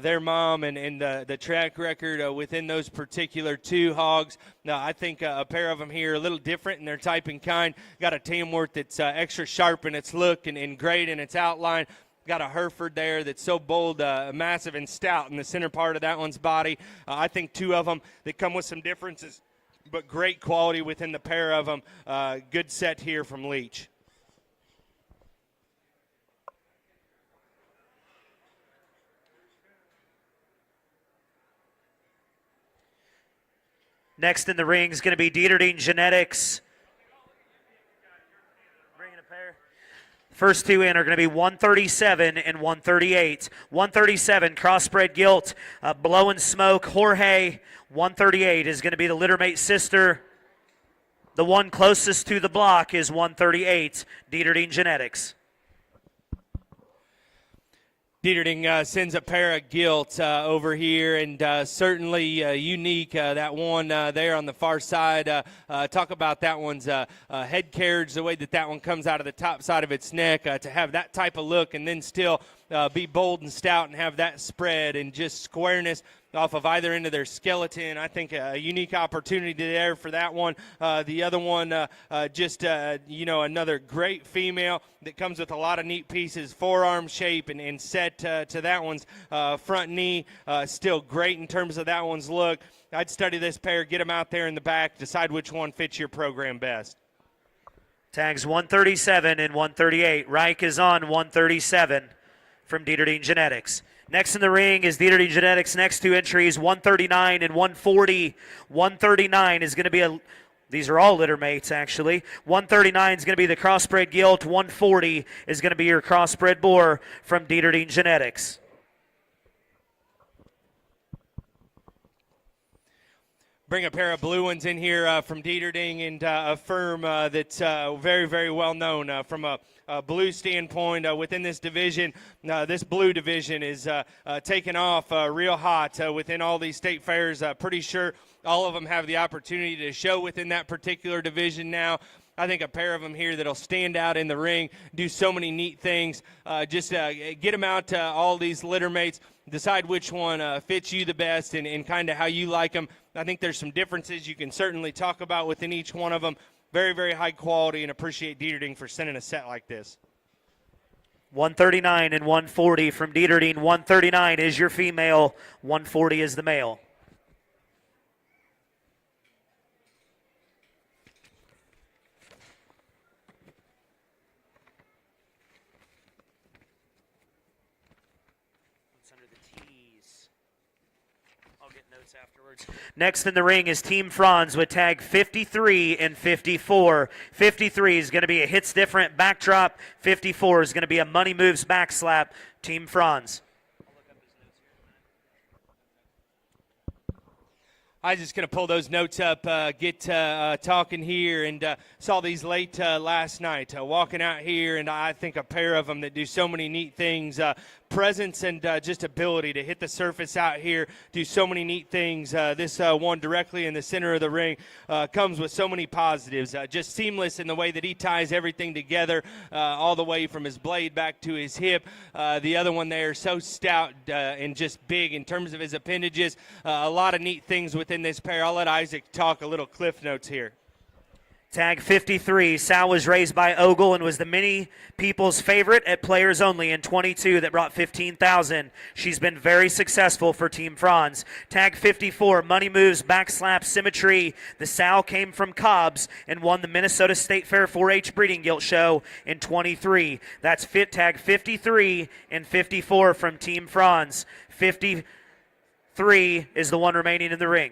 their mom and the track record within those particular two hogs. Now, I think a pair of them here a little different in their type and kind. Got a Tamworth that's extra sharp in its look and great in its outline. Got a Hereford there that's so bold, massive, and stout in the center part of that one's body. I think two of them that come with some differences, but great quality within the pair of them. Good set here from Leach.
Next in the ring is going to be Dieterding Genetics. Bringing a pair. First two in are going to be 137 and 138. 137, Crossbred Gilt, Blowing Smoke, Jorge. 138 is going to be the littermate sister. The one closest to the block is 138, Dieterding Genetics.
Dieterding sends a pair of Gilt over here, and certainly unique. That one there on the far side. Talk about that one's head carriage, the way that one comes out of the top side of its neck, to have that type of look and then still be bold and stout and have that spread and just squareness off of either end of their skeleton. I think a unique opportunity there for that one. The other one, another great female that comes with a lot of neat pieces, forearm shape and set to that one's front knee. Still great in terms of that one's look. I'd study this pair, get them out there in the back, decide which one fits your program best.
Tags 137 and 138. Reich is on 137 from Dieterding Genetics. Next in the ring is Dieterding Genetics. Next two entries, 139 and 140. 139 is going to be These are all litter mates, actually. 139 is going to be the crossbred gilt. 140 is going to be your crossbred boar from Dieterding Genetics.
Bring a pair of blue ones in here from Dieterding, and a firm that's very, very well known from a blue standpoint within this division. This blue division is taking off real hot within all these state fairs. Pretty sure all of them have the opportunity to show within that particular division now. I think a pair of them here that'll stand out in the ring, do so many neat things. Just get them out to all these litter mates, decide which one fits you the best and kind of how you like them. I think there's some differences you can certainly talk about within each one of them. Very, very high quality, and appreciate Dieterding for sending a set like this.
139 and 140 from Dieterding. 139 is your female, 140 is the male. Afterwards. Next in the ring is Team Franz with tag 53 and 54. 53 is going to be a hits different backdrop. 54 is going to be a money moves back slap. Team Franz.
I was just going to pull those notes up, get talking here, and saw these late last night. Walking out here, and I think a pair of them that do so many neat things. Presence and just ability to hit the surface out here, do so many neat things. This one directly in the center of the ring comes with so many positives. Just seamless in the way that he ties everything together, all the way from his blade back to his hip. The other one there, so stout and just big in terms of his appendages. A lot of neat things within this pair. I'll let Isaac talk a little cliff notes here.
Tag 53, Sal was raised by Ogle and was the many people's favorite at Players Only in 22 that brought 15,000. She's been very successful for Team Franz. Tag 54, Money Moves, Backslap, Symmetry. The Sal came from Cobb's and won the Minnesota State Fair 4-H Breeding Gilt Show in 23. That's tag 53 and 54 from Team Franz. 53 is the one remaining in the ring.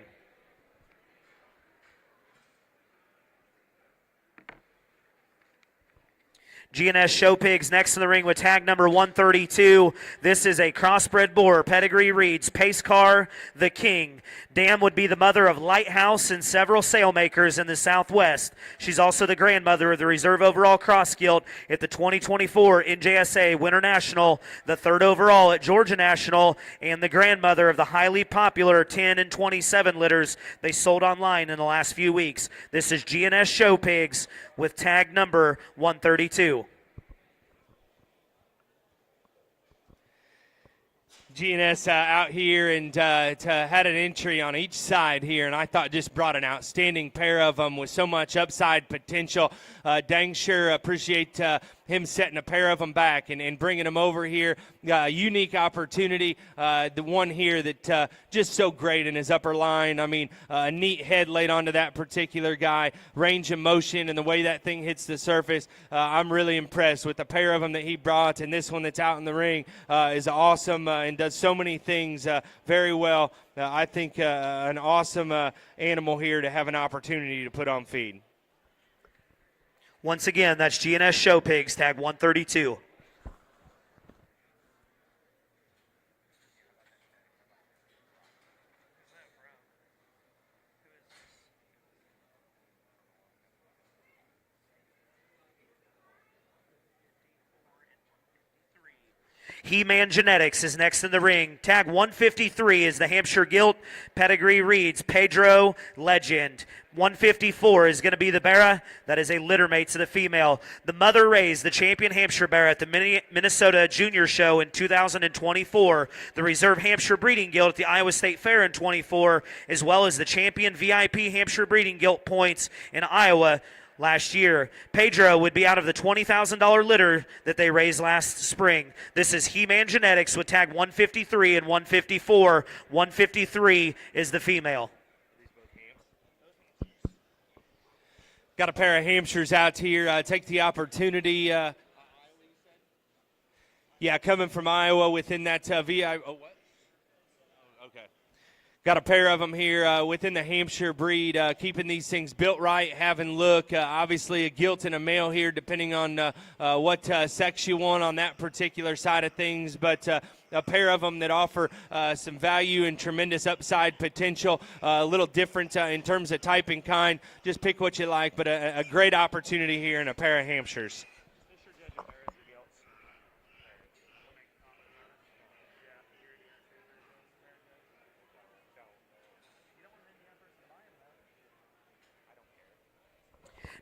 GNS Show Pigs next in the ring with tag number 132. This is a crossbred boar. Pedigree reads Pace Car, the King. Dam would be the mother of Lighthouse and several sailmakers in the Southwest. She's also the grandmother of the Reserve Overall Cross Gilt at the 2024 NJSA Winter National, the third overall at Georgia National, and the grandmother of the highly popular 10 and 27 litters they sold online in the last few weeks. This is GNS Show Pigs with tag number 132.
GNS out here and had an entry on each side here, and I thought just brought an outstanding pair of them with so much upside potential. Dang sure appreciate him setting a pair of them back and bringing them over here. Unique opportunity. The one here that just so great in his upper line. I mean, a neat head laid onto that particular guy. Range of motion and the way that thing hits the surface. I'm really impressed with the pair of them that he brought, and this one that's out in the ring is awesome and does so many things very well. I think an awesome animal here to have an opportunity to put on feed.
Once again, that's GNS Show Pigs, tag 132. He-Man Genetics is next in the ring. Tag 153 is the Hampshire Gilt. Pedigree reads Pedro Legend. 154 is going to be the Barra. That is a litter mate to the female. The mother raised the champion Hampshire Barra at the Minnesota Junior Show in 2024. The Reserve Hampshire Breeding Gilt at the Iowa State Fair in 24, as well as the champion VIP Hampshire Breeding Gilt points in Iowa last year. Pedro would be out of the $20,000 litter that they raised last spring. This is He-Man Genetics with tag 153 and 154. 153 is the female.
Got a pair of Hampshires out here. Take the opportunity. Coming from Iowa within that VI. Oh, what? Okay. Got a pair of them here within the Hampshire breed, keeping these things built right, having look. Obviously, a gilt and a male here, depending on what sex you want on that particular side of things. But a pair of them that offer some value and tremendous upside potential. A little different in terms of type and kind. Just pick what you like, but a great opportunity here in a pair of Hampshires.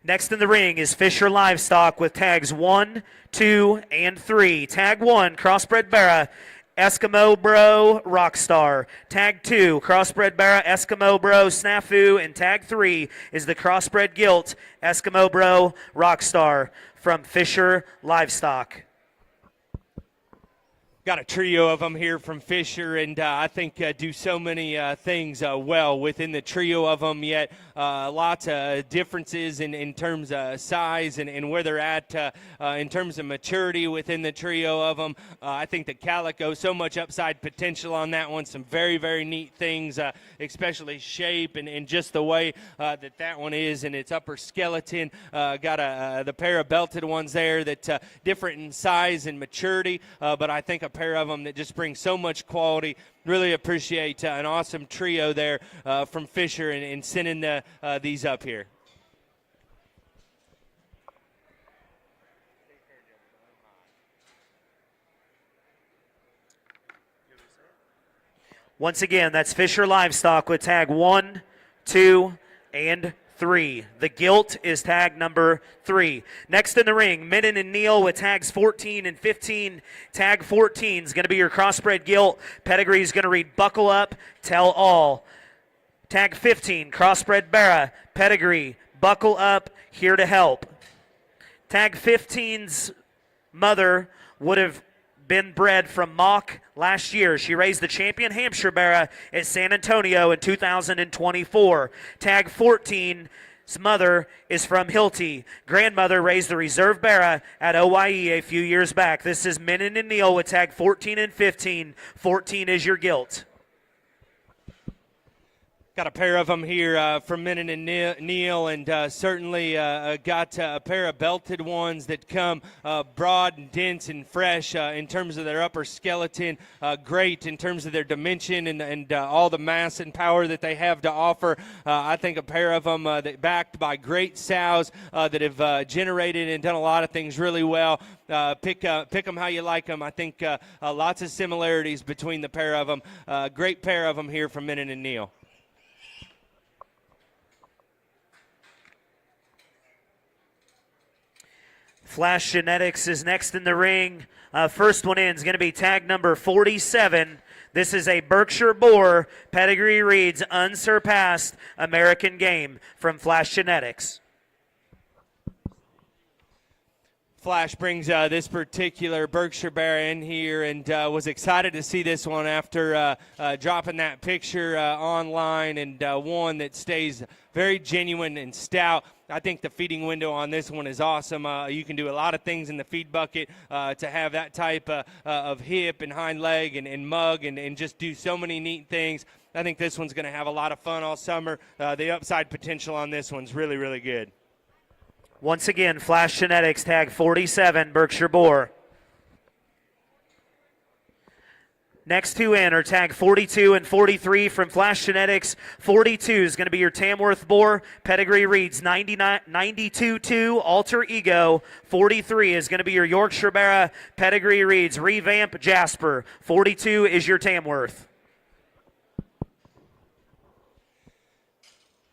Next in the ring is Fisher Livestock with tags 1, 2, and 3. Tag 1, Crossbred Barra, Eskimo Bro, Rockstar. Tag 2, Crossbred Barra, Eskimo Bro, Snafu. And tag 3 is the Crossbred Gilt, Eskimo Bro, Rockstar from Fisher Livestock.
Got a trio of them here from Fisher, and I think do so many things well within the trio of them, yet lots of differences in terms of size and where they're at in terms of maturity within the trio of them. I think the Calico, so much upside potential on that one, some very, very neat things, especially shape and just the way that one is and its upper skeleton. Got the pair of belted ones there that different in size and maturity, but I think a pair of them that just bring so much quality. Really appreciate an awesome trio there from Fisher and sending these up here.
Once again, that's Fisher Livestock with tag 1, 2, and 3. The Gilt is tag number 3. Next in the ring, Minnan and Neal with tags 14 and 15. Tag 14 is going to be your Crossbred Gilt. Pedigree is going to read Buckle Up, Tell All. Tag 15, Crossbred Barra. Pedigree, Buckle Up, Here to Help. Tag 15's mother would have been bred from Mock last year. She raised the champion Hampshire Barra at San Antonio in 2024. Tag 14's mother is from Hilty. Grandmother raised the reserve Barra at OYE a few years back. This is Minnan and Neal with tag 14 and 15. 14 is your Gilt.
Got a pair of them here from Minnan and Neal, and certainly got a pair of belted ones that come broad and dense and fresh in terms of their upper skeleton. Great in terms of their dimension and all the mass and power that they have to offer. I think a pair of them that backed by great sows that have generated and done a lot of things really well. Pick them how you like them. I think lots of similarities between the pair of them. Great pair of them here from Minnan and Neal.
Flash Genetics is next in the ring. First one in is going to be tag number 47. This is a Berkshire Boar. Pedigree reads Unsurpassed American Game from Flash Genetics.
Flash brings this particular Berkshire Bear in here and was excited to see this one after dropping that picture online, and one that stays very genuine and stout. I think the feeding window on this one is awesome. You can do a lot of things in the feed bucket to have that type of hip and hind leg and mug and just do so many neat things. I think this one's going to have a lot of fun all summer. The upside potential on this one's really, really good.
Once again, Flash Genetics, tag 47, Berkshire Boar. Next two in are tag 42 and 43 from Flash Genetics. 42 is going to be your Tamworth Boar. Pedigree reads 92-2 Alter Ego. 43 is going to be your Yorkshire Barra. Pedigree reads Revamp Jasper. 42 is your Tamworth.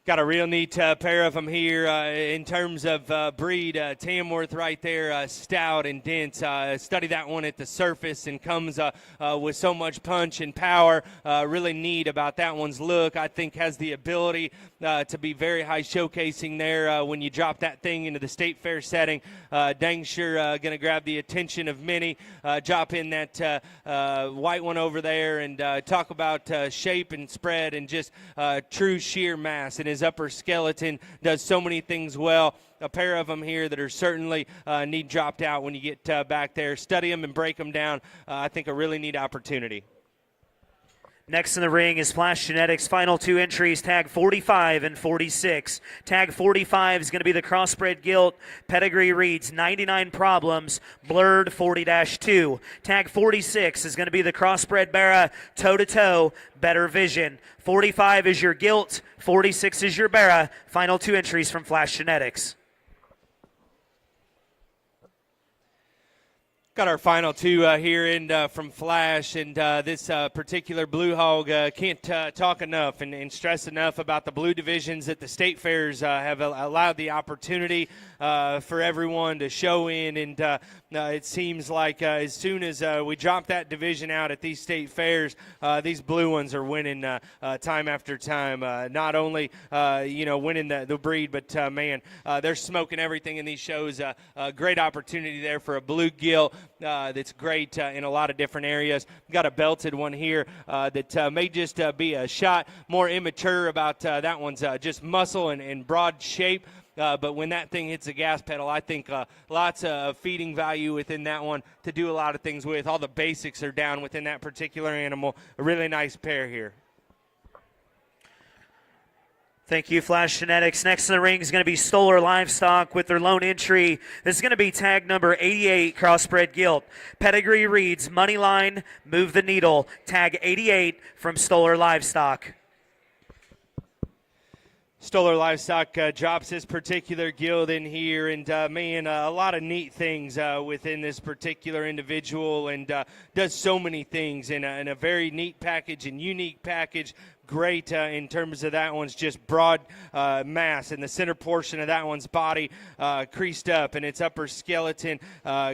Got a real neat pair of them here in terms of breed. Tamworth right there, stout and dense. Study that one at the surface and comes with so much punch and power. Really neat about that one's look. I think has the ability to be very high showcasing there when you drop that thing into the state fair setting. Dang sure going to grab the attention of many. Drop in that white one over there and talk about shape and spread and just true sheer mass. And his upper skeleton does so many things well. A pair of them here that are certainly need dropped out when you get back there. Study them and break them down. I think a really neat opportunity.
Next in the ring is Flash Genetics. Final two entries, tag 45 and 46. Tag 45 is going to be the crossbred gilt. Pedigree reads 99 problems, blurred 40-2. Tag 46 is going to be the crossbred Barra, toe-to-toe, better vision. 45 is your gilt, 46 is your Barra. Final two entries from Flash Genetics.
Got our final two here in from Flash, and this particular Blue Hog can't talk enough and stress enough about the blue divisions that the state fairs have allowed the opportunity for everyone to show in, and it seems like as soon as we drop that division out at these state fairs, these blue ones are winning time after time. Not only winning the breed, but man, they're smoking everything in these shows. A great opportunity there for a blue gilt. That's great in a lot of different areas. Got a belted one here that may just be a shot more immature about that one's just muscle and broad shape. But when that thing hits the gas pedal, I think lots of feeding value within that one to do a lot of things with. All the basics are down within that particular animal. A really nice pair here.
Thank you, Flash Genetics. Next in the ring is going to be Stoller Livestock with their lone entry. This is going to be tag number 88, crossbred gilt. Pedigree reads Moneyline, move the needle. Tag 88 from Stoller Livestock.
Stoller Livestock drops this particular gilt in here, and man, a lot of neat things within this particular individual, and does so many things in a very neat package and unique package. Great in terms of that one's just broad mass, and the center portion of that one's body creased up, and its upper skeleton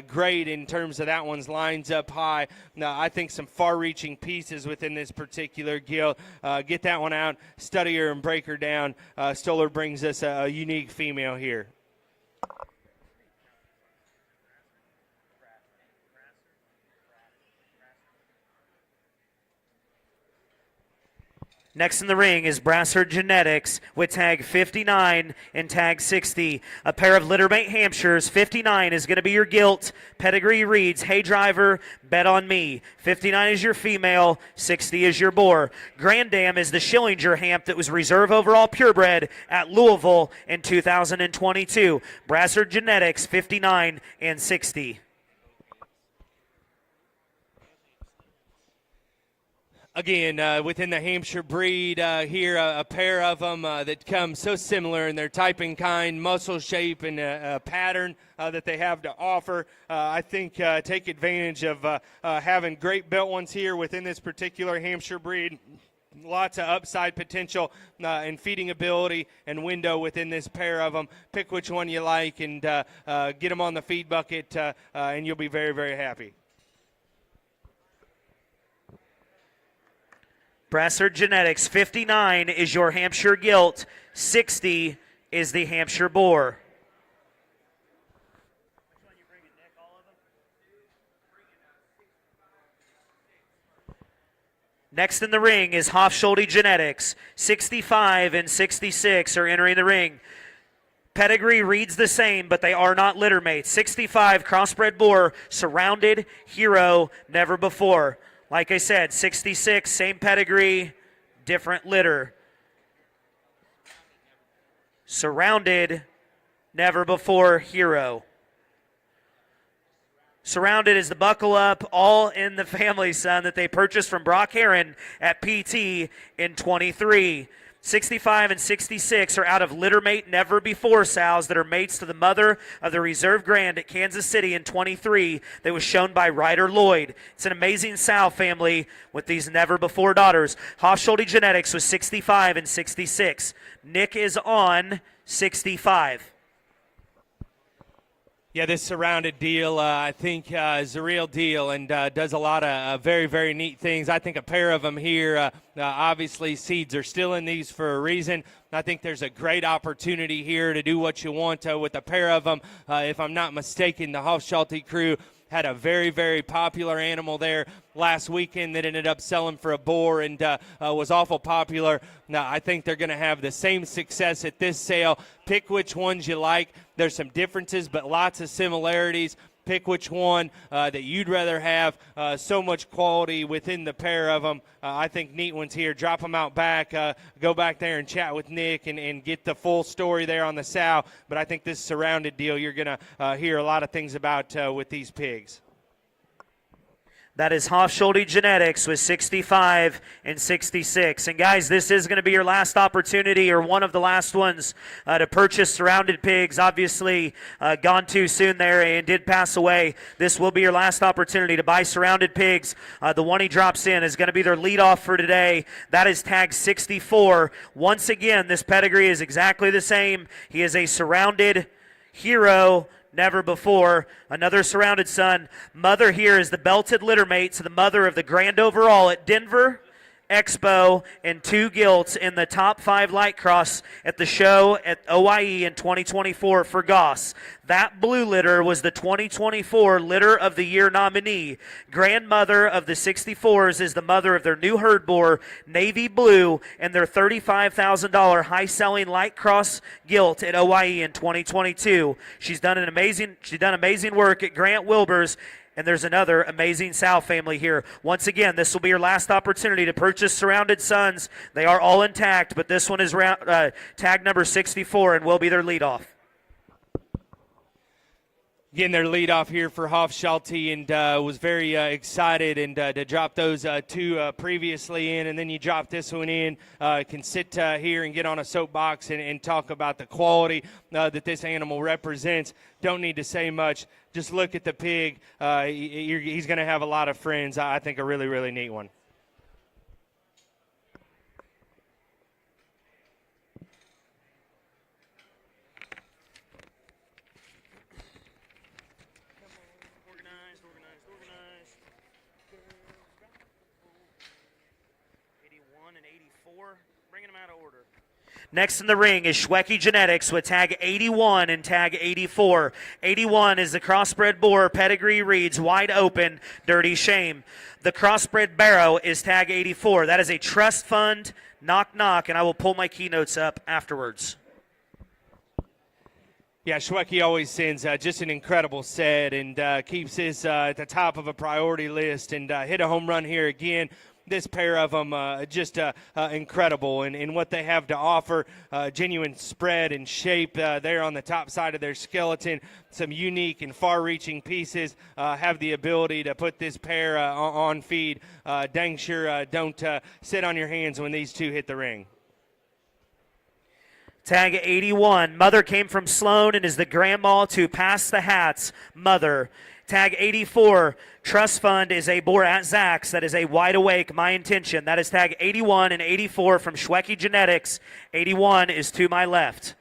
great in terms of that one's lines up high. Now, I think some far-reaching pieces within this particular gilt. Get that one out, study her and break her down. Stoller brings us a unique female here.
Next in the ring is Brasser Genetics with tag 59 and tag 60. A pair of littermate Hampshires. 59 is going to be your gilt. Pedigree reads, hey driver, bet on me. 59 is your female, 60 is your boar. Grand Dam is the Schillinger Hamp that was reserve overall purebred at Louisville in 2022. Brasser Genetics, 59 and 60.
Again, within the Hampshire breed here, a pair of them that come so similar in their type and kind, muscle shape, and pattern that they have to offer. I think take advantage of having great built ones here within this particular Hampshire breed. Lots of upside potential and feeding ability and window within this pair of them. Pick which one you like and get them on the feed bucket, and you'll be very, very happy.
Brasser Genetics, 59 is your Hampshire gilt, 60 is the Hampshire boar. Next in the ring is Hofschulde Genetics, 65 and 66 are entering the ring. Pedigree reads the same, but they are not litter mates. 65 crossbred boar, surrounded, hero, never before. Like I said, 66, same pedigree, different litter. Surrounded, never before, hero. Surrounded is the buckle up, all in the family, son, that they purchased from Brock Heron at PT in 23. 65 and 66 are out of littermate never before sows that are mates to the mother of the Reserve Grand at Kansas City in 23 that was shown by Ryder Lloyd. It's an amazing sow family with these never before daughters. Hofschulde Genetics was 65 and 66. Nick is on 65.
Yeah, this surrounded deal, I think, is a real deal and does a lot of very, very neat things. I think a pair of them here, obviously seeds are still in these for a reason. I think there's a great opportunity here to do what you want with a pair of them. If I'm not mistaken, the Hofschulte crew had a very, very popular animal there last weekend that ended up selling for a boar and was awful popular. Now, I think they're going to have the same success at this sale. Pick which ones you like. There's some differences, but lots of similarities. Pick which one that you'd rather have. So much quality within the pair of them. I think neat ones here. Drop them out back. Go back there and chat with Nick and get the full story there on the sow. But I think this surrounded deal you're going to hear a lot of things about with these pigs.
That is Hofschulte Genetics with 65 and 66. And guys, this is going to be your last opportunity, or one of the last ones, to purchase surrounded pigs. Obviously, gone too soon there and did pass away. This will be your last opportunity to buy surrounded pigs. The one he drops in is going to be their leadoff for today. That is tag 64. Once again, this pedigree is exactly the same. He is a surrounded hero. Never before. Another surrounded son. Mother here is the belted litter mate to the mother of the grand overall at Denver Expo, and 2 gilts in the top 5 light cross at the show at OIE in 2024 for Goss. That blue litter was the 2024 Litter of the Year nominee. Grandmother of the 64s is the mother of their new herd boar, Navy Blue, and their $35,000 high-selling light cross gilt at OIE in 2022. She's done amazing work at Grant Wilbur's. And there's another amazing sow family here. Once again, this will be your last opportunity to purchase surrounded sons. They are all intact, but this one is tag number 64 and will be their leadoff.
Getting their leadoff here for Hofschulte, and was very excited and to drop those 2 previously in, and then you drop this one in. Can sit here and get on a soapbox and talk about the quality that this animal represents. Don't need to say much. Just look at the pig. He's going to have a lot of friends. I think a really, really neat one.
Organized. 81 and 84. Bringing them out of order. Next in the ring is Scotty Genetics with tag 81 and tag 84. 81 is the crossbred boar. Pedigree reads wide open, dirty shame. The crossbred barrow is tag 84. That is a trust fund, knock, knock, and I will pull my keynotes up afterwards.
Yeah, Schwecke always sends just an incredible set and keeps his at the top of a priority list, and hit a home run here again. This pair of them just incredible in what they have to offer. Genuine spread and shape there on the top side of their skeleton. Some unique and far-reaching pieces have the ability to put this pair on feed. Dang sure don't sit on your hands when these 2 hit the ring.
Tag 81. Mother came from Sloan and is the grandma to Pass the Hats. Mother. Tag 84, Trust Fund is a boar at Zach's. That is a wide awake, my intention. That is tag 81 and 84 from Scotty Genetics. 81 is to my left.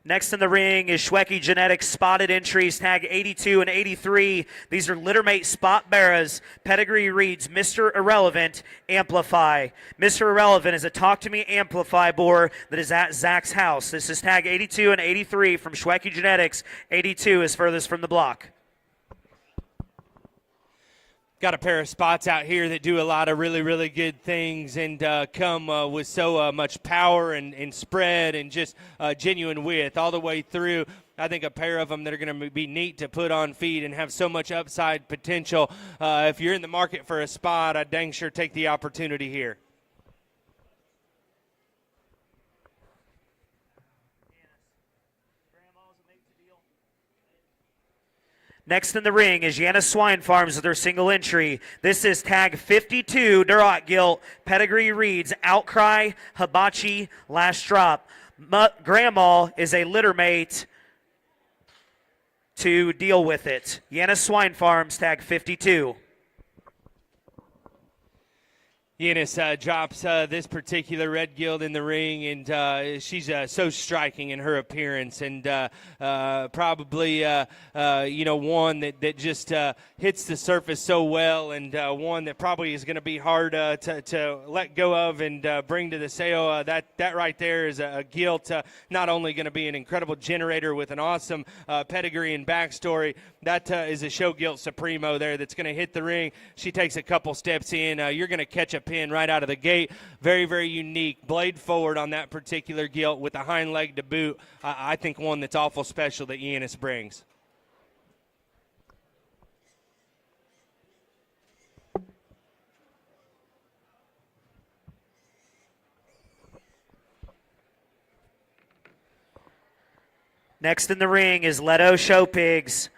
Next in the ring is Scotty Genetics spotted entries, tag 82 and 83. These are littermate spot bearers. Pedigree reads Mr. Irrelevant, Amplify. Mr. Irrelevant is a Talk to Me Amplify boar that is at Zach's house. This is tag 82 and 83 from Scotty Genetics. 82 is furthest from the block.
Got a pair of spots out here that do a lot of really, really good things and come with so much power and spread and just genuine width all the way through. I think a pair of them that are going to be neat to put on feed and have so much upside potential. If you're in the market for a spot, I'd dang sure take the opportunity here.
Next in the ring is Yana Swine Farms with their single entry. This is tag 52, Duroc Gilt. Pedigree reads Outcry, Hibachi, Last Drop. Grandma is a littermate to deal with it. Yana Swine Farms, tag 52.
Eunice drops this particular red gilt in the ring, and she's so striking in her appearance, and probably one that just hits the surface so well, and one that probably is going to be hard to let go of and bring to the sale. That right there is a gilt, not only going to be an incredible generator with an awesome pedigree and backstory. That is a show gilt supremo there that's going to hit the ring. She takes a couple steps in. You're going to catch a step in right out of the gate. Very, very unique. Blade forward on that particular gilt with the hind leg to boot. I think one that's awful special that Enos brings.
Next in the ring is Leto Show Pigs.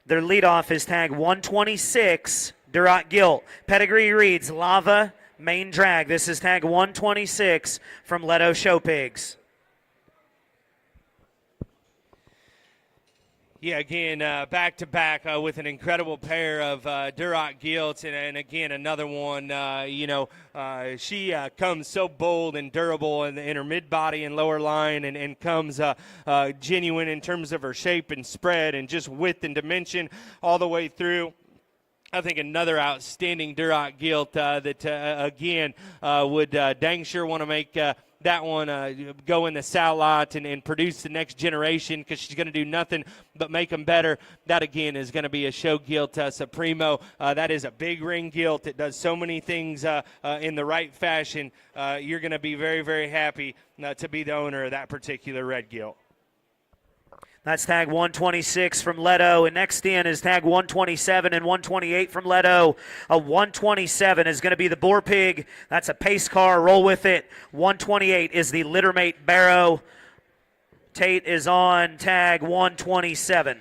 Their leadoff is tag 126, Duroc Gilt. Pedigree reads Lava Main Drag. This is tag 126 from Leto Show Pigs.
Yeah, again, back-to-back with an incredible pair of Duroc Gilts, and again, another one, she comes so bold and durable in her mid-body and lower line and comes genuine in terms of her shape and spread and just width and dimension all the way through. I think another outstanding Duroc Gilt that, again, would dang sure want to make that one go in the sow lot and produce the next generation, because she's going to do nothing but make them better. That, again, is going to be a show gilt Supremo. That is a big ring gilt. It does so many things in the right fashion. You're going to be very, very happy to be the owner of that particular red gilt.
That's tag 126 from Leto. And next in is tag 127 and 128 from Leto. A 127 is going to be the Boar Pig. That's a pace car. Roll with it. 128 is the Littermate Barrow. Tate is on tag 127.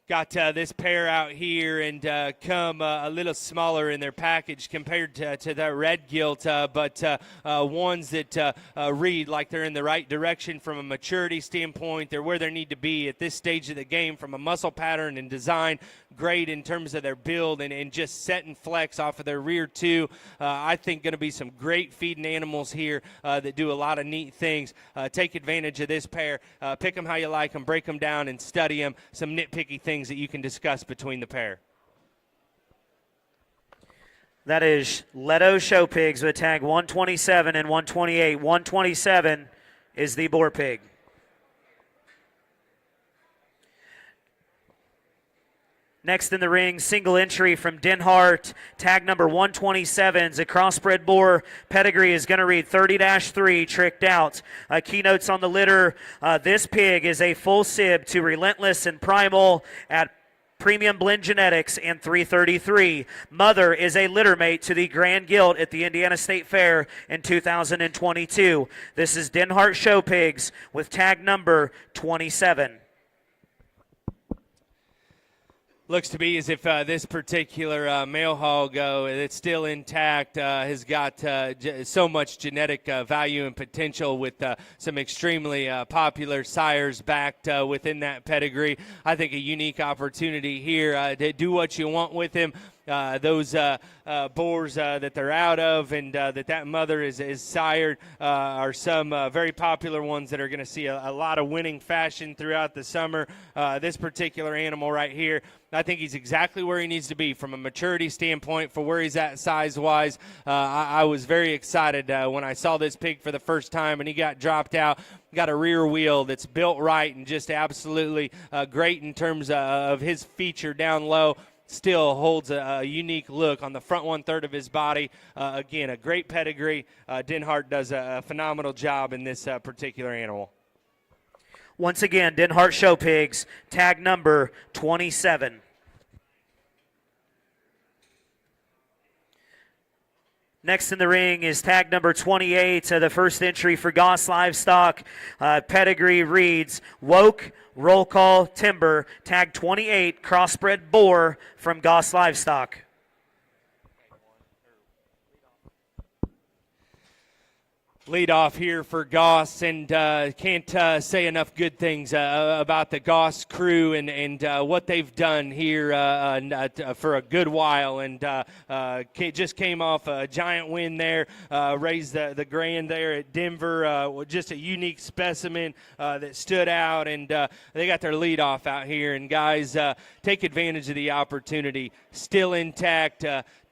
Got this pair out here and come a little smaller in their package compared to that red gilt, but ones that read like they're in the right direction from a maturity standpoint. They're where they need to be at this stage of the game from a muscle pattern and design. Great in terms of their build and just set and flex off of their rear too. I think going to be some great feeding animals here that do a lot of neat things. Take advantage of this pair. Pick them how you like them, break them down, and study them. Some nitpicky things that you can discuss between the pair.
That is Leto Show Pigs with tag 127 and 128. 127 is the Boar Pig. Next in the ring, single entry from Denhart. Tag number 127 is a crossbred boar. Pedigree is going to read 30-3, tricked out. Keynotes on the litter. This pig is a full sib to Relentless and Primal at Premium Blend Genetics and 333. Mother is a litter mate to the Grand Gilt at the Indiana State Fair in 2022. This is Denhart Show Pigs with tag number 27.
Looks to be as if this particular male hog that's still intact has got so much genetic value and potential with some extremely popular sires backed within that pedigree. I think a unique opportunity here to do what you want with him. Those boars that they're out of and that mother is sired are some very popular ones that are going to see a lot of winning fashion throughout the summer. This particular animal right here, I think he's exactly where he needs to be from a maturity standpoint for where he's at size-wise. I was very excited when I saw this pig for the first time and he got dropped out. Got a rear wheel that's built right and just absolutely great in terms of his feature down low. Still holds a unique look on the front one-third of his body. Again, a great pedigree. Denhart does a phenomenal job in this particular animal.
Once again, Denhart Show Pigs, tag number 27. Next in the ring is tag number 28, the first entry for Goss Livestock. Pedigree reads Woke, Roll Call, Timber, tag 28, crossbred boar from Goss Livestock.
Lead off here for Goss, and can't say enough good things about the Goss crew and what they've done here for a good while, and just came off a giant win there, raised the grand there at Denver, just a unique specimen that stood out, and they got their lead off out here, and guys, take advantage of the opportunity. Still intact,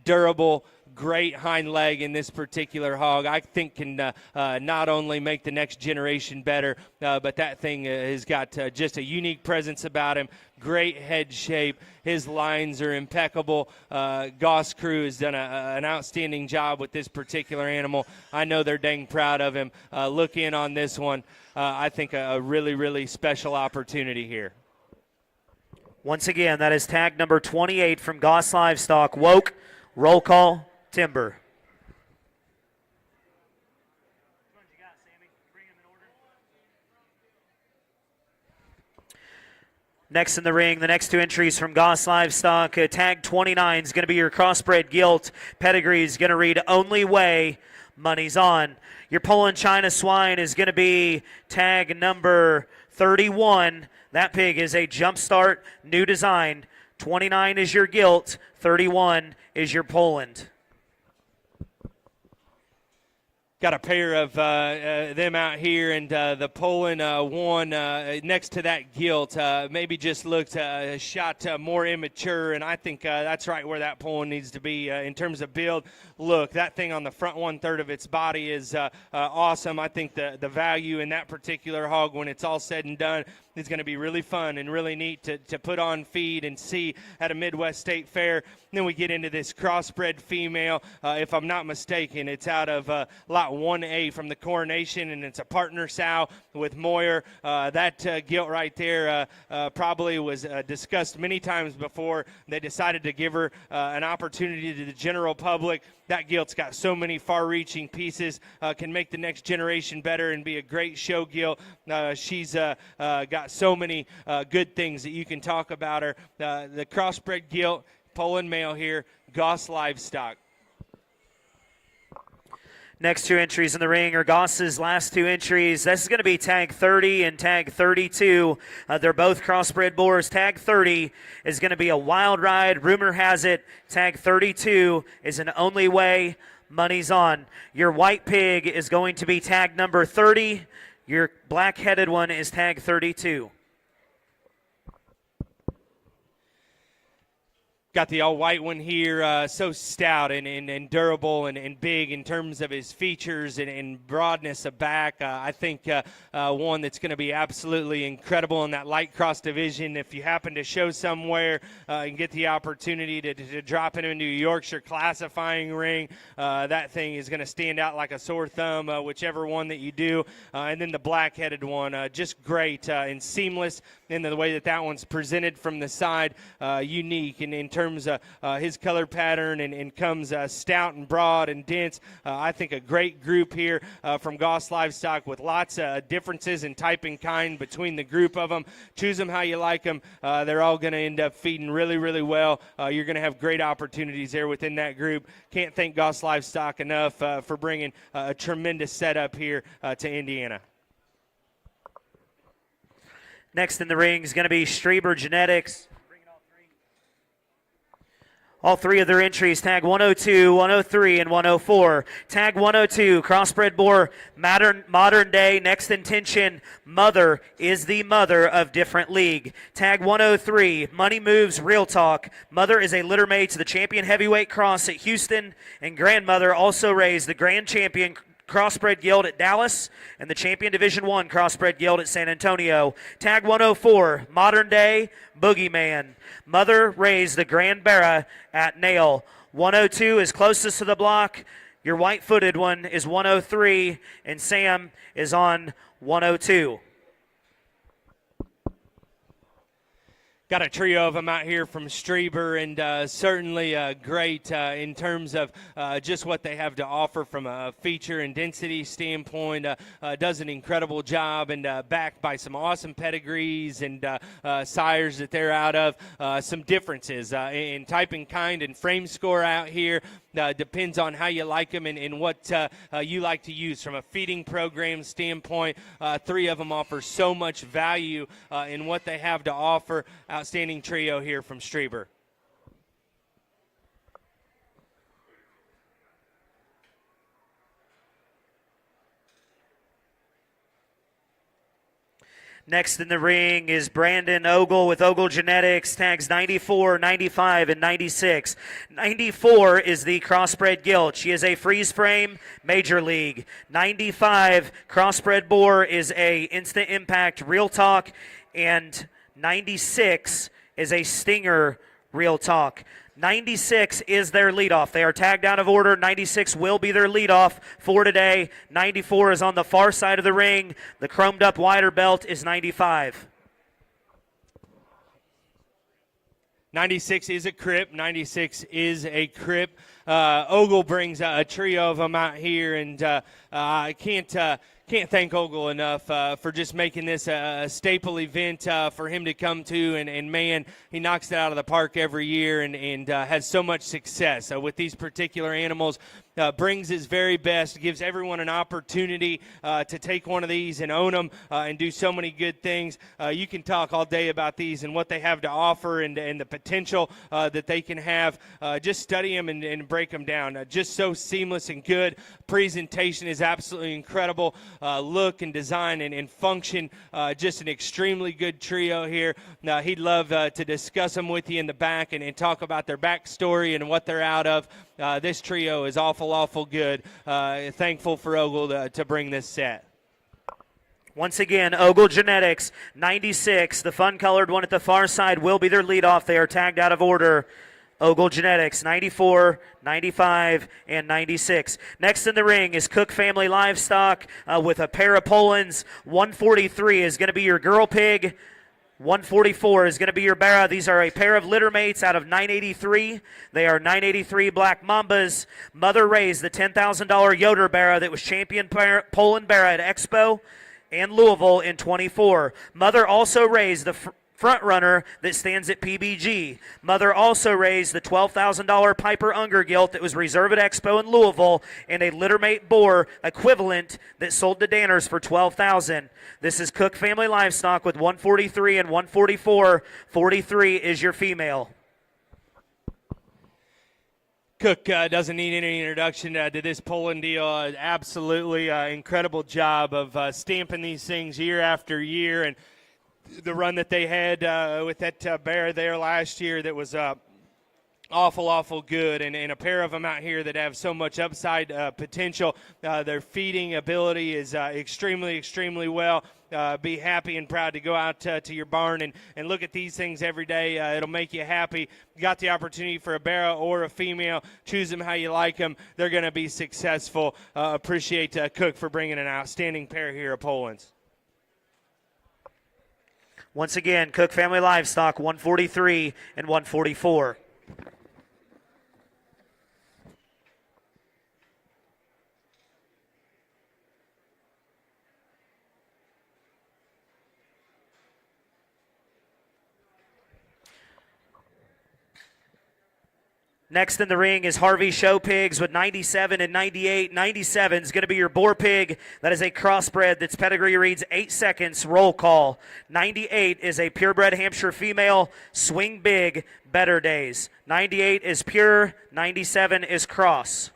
durable, great hind leg in this particular hog. I think can not only make the next generation better, but that thing has got just a unique presence about him. Great head shape. His lines are impeccable. Goss crew has done an outstanding job with this particular animal. I know they're dang proud of him. Look in on this one. I think a really, really special opportunity here.
Once again, that is tag number 28 from Goss Livestock. Woke, roll call, Timber. Next in the ring, the next two entries from Goss Livestock. Tag 29 is going to be your crossbred gilt. Pedigree is going to read Only Way, money's on. Your Poland China Swine is going to be tag number 31. That pig is a Jumpstart, new design. 29 is your gilt, 31 is your Poland.
Got a pair of them out here, and the Poland one next to that gilt maybe just looked a shot more immature, and I think that's right where that Poland needs to be in terms of build. Look, that thing on the front 1/3 of its body is awesome. I think the value in that particular hog, when it's all said and done, is going to be really fun and really neat to put on feed and see at a Midwest State Fair. And then we get into this crossbred female. If I'm not mistaken, it's out of Lot 1A from the Coronation, and it's a partner sow with Moyer. That gilt right there probably was discussed many times before. They decided to give her an opportunity to the general public. That gilt's got so many far-reaching pieces, can make the next generation better and be a great show gilt. She's got so many good things that you can talk about her. The crossbred gilt, Poland male here, Goss Livestock.
Next two entries in the ring are Goss's last two entries. This is going to be tag 30 and tag 32. They're both crossbred boars. Tag 30 is going to be a Wild Ride. Rumor has it tag 32 is an Only Way, money's on. Your white pig is going to be tag number 30. Your black-headed one is tag 32.
Got the all-white one here, so stout and durable and big in terms of his features and broadness of back. I think one that's going to be absolutely incredible in that light cross division. If you happen to show somewhere and get the opportunity to drop it into a Yorkshire classifying ring, that thing is going to stand out like a sore thumb, whichever one that you do. And then the black-headed one, just great and seamless in the way that one's presented from the side, unique and in terms of his color pattern and comes stout and broad and dense. I think a great group here from Goss Livestock with lots of differences in type and kind between the group of them. Choose them how you like them. They're all going to end up feeding really, really well. You're going to have great opportunities there within that group. Can't thank Goss Livestock enough for bringing a tremendous setup here to Indiana.
Next in the ring is going to be Strieber Genetics. All three of their entries, tag 102, 103, and 104. Tag 102, crossbred boar, modern day, next intention, mother is the mother of different league. Tag 103, money moves, real talk. Mother is a litter mate to the champion heavyweight cross at Houston, and grandmother also raised the grand champion crossbred gilt at Dallas and the champion Division I crossbred gilt at San Antonio. Tag 104, modern day boogeyman. Mother raised the Grand Barra at Nail. 102 is closest to the block. Your white-footed one is 103, and Sam is on 102.
Got a trio of them out here from Strieber, and certainly great in terms of just what they have to offer from a feature and density standpoint. Does an incredible job, and backed by some awesome pedigrees and sires that they're out of. Some differences in type and kind and frame score out here. Depends on how you like them and what you like to use from a feeding program standpoint. Three of them offer so much value in what they have to offer. Outstanding trio here from Strieber.
Next in the ring is Brandon Ogle with Ogle Genetics, tags 94, 95, and 96. 94 is the crossbred gilt. She is a freeze frame major league. 95 crossbred boar is a instant impact real talk, and 96 is a stinger real talk. 96 is their leadoff. They are tagged out of order. 96 will be their leadoff for today. 94 is on the far side of the ring. The chromed up wider belt is 95.
96 is a crip. 96 is a crip. Ogle brings a trio of them out here, and I can't thank Ogle enough for just making this a staple event for him to come to, and man, he knocks it out of the park every year and has so much success with these particular animals. Brings his very best, gives everyone an opportunity to take one of these and own them and do so many good things. You can talk all day about these and what they have to offer and the potential that they can have. Just study them and break them down. Just so seamless and good. Presentation is absolutely incredible. Look and design and function, just an extremely good trio here. He'd love to discuss them with you in the back and talk about their backstory and what they're out of. This trio is awful good. Thankful for Ogle to bring this set.
Once again, Ogle Genetics, 96. The fun-colored one at the far side will be their leadoff. They are tagged out of order. Ogle Genetics, 94, 95, and 96. Next in the ring is Cook Family Livestock with a pair of Polands. 143 is going to be your girl pig. 144 is going to be your Barra. These are a pair of litter mates out of 983. They are 983 Black Mambas. Mother raised the $10,000 Yoder Barra that was champion Poland Barra at Expo and Louisville in 24. Mother also raised the front runner that stands at PBG. Mother also raised the $12,000 Piper Unger gilt that was reserved at Expo in Louisville and a littermate boar equivalent that sold to Danners for $12,000. This is Cook Family Livestock with 143 and 144. 43 is your female.
Cook doesn't need any introduction to this Poland deal. Absolutely incredible job of stamping these things year after year, and the run that they had with that bear there last year that was awful good, and a pair of them out here that have so much upside potential. Their feeding ability is extremely well. Be happy and proud to go out to your barn and look at these things every day. It'll make you happy. You got the opportunity for a barra or a female. Choose them how you like them. They're going to be successful. Appreciate Cook for bringing an outstanding pair here of Polands.
Once again, Cook Family Livestock, 143 and 144. Next in the ring is Harvey Show Pigs with 97 and 98. 97 is going to be your boar pig. That is a crossbred that's pedigree reads 8 seconds, roll call. 98 is a purebred Hampshire female, swing big, better days. 98 is pure, 97 is cross.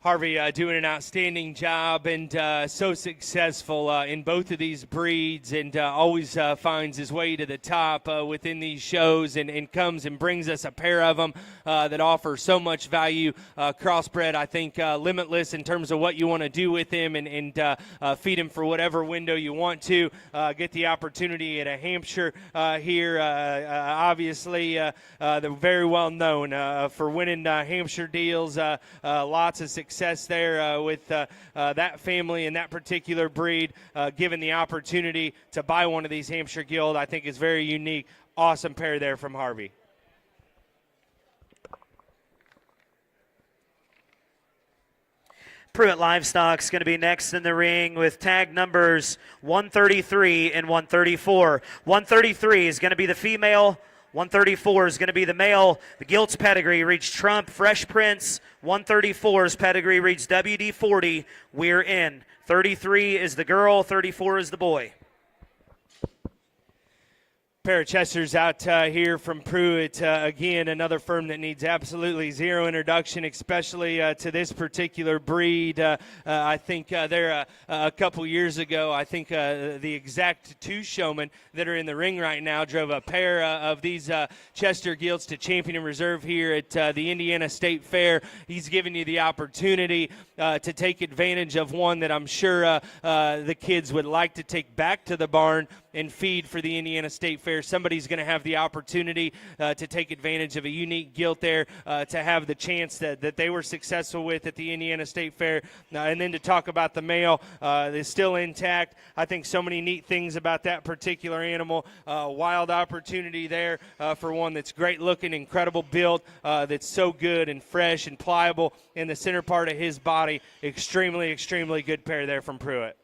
Harvey doing an outstanding job and so successful in both of these breeds, and always finds his way to the top within these shows, and comes and brings us a pair of them that offer so much value. Crossbred, I think, limitless in terms of what you want to do with him, and feed him for whatever window you want to. Get the opportunity at a Hampshire here. Obviously, they're very well known for winning Hampshire deals. Lots of success there with that family and that particular breed. Given the opportunity to buy one of these Hampshire Guild, I think is very unique. Awesome pair there from Harvey.
Pruitt Livestock's going to be next in the ring with tag numbers 133 and 134. 133 is going to be the female. 134 is going to be the male. The gilt's pedigree reads Trump, Fresh Prince. 134's pedigree reads WD-40. We're in. 33 is the girl. 34 is the boy.
Pair of Chesters out here from Pruitt. Again, another firm that needs absolutely zero introduction, especially to this particular breed. I think they're a couple years ago, I think the exact two showmen that are in the ring right now drove a pair of these Chester Gilts to Champion and Reserve here at the Indiana State Fair. He's given you the opportunity to take advantage of one that I'm sure the kids would like to take back to the barn and feed for the Indiana State Fair. Somebody's going to have the opportunity to take advantage of a unique gilt there, to have the chance that they were successful with at the Indiana State Fair. And then to talk about the male, is still intact. I think so many neat things about that particular animal. Wild opportunity there for one that's great looking, incredible build, that's so good and fresh and pliable in the center part of his body. Extremely, extremely good pair there from Pruitt.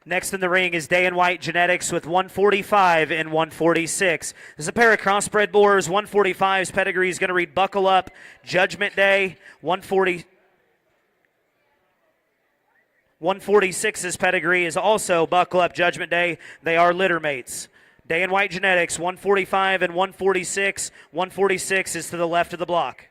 Next in the ring is Day and White Genetics with 145 and 146. This is a pair of crossbred boars. 145's pedigree is going to read Buckle Up, Judgment Day. 146's pedigree is also Buckle Up, Judgment Day. They are litter mates. Day and White Genetics, 145 and 146. 146 is to the left of the block.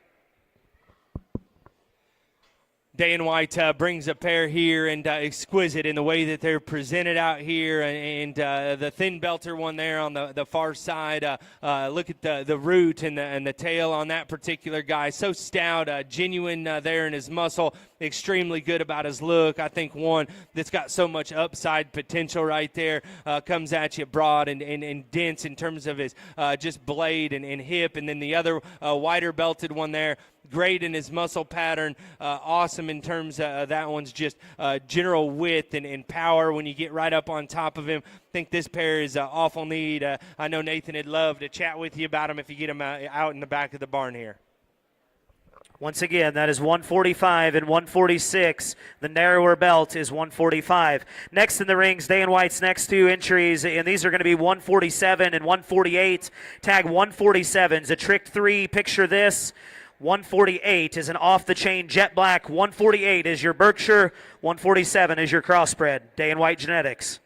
Day and White brings a pair here, and exquisite in the way that they're presented out here, and the thin belter one there on the far side. Look at the root and the tail on that particular guy. So stout, genuine there in his muscle. Extremely good about his look. I think one that's got so much upside potential right there. Comes at you broad and dense in terms of his just blade and hip, and then the other wider belted one there. Great in his muscle pattern, awesome in terms of that one's just general width and power when you get right up on top of him. I think this pair is awful neat. I know Nathan would love to chat with you about him if you get him out in the back of the barn here.
Once again, that is 145 and 146. The narrower belt is 145. Next in the rings, Day and White's next two entries, and these are going to be 147 and 148. Tag 147 is a trick three. Picture this. 148 is an off-the-chain jet black. 148 is your Berkshire. 147 is your crossbred. Day and White Genetics.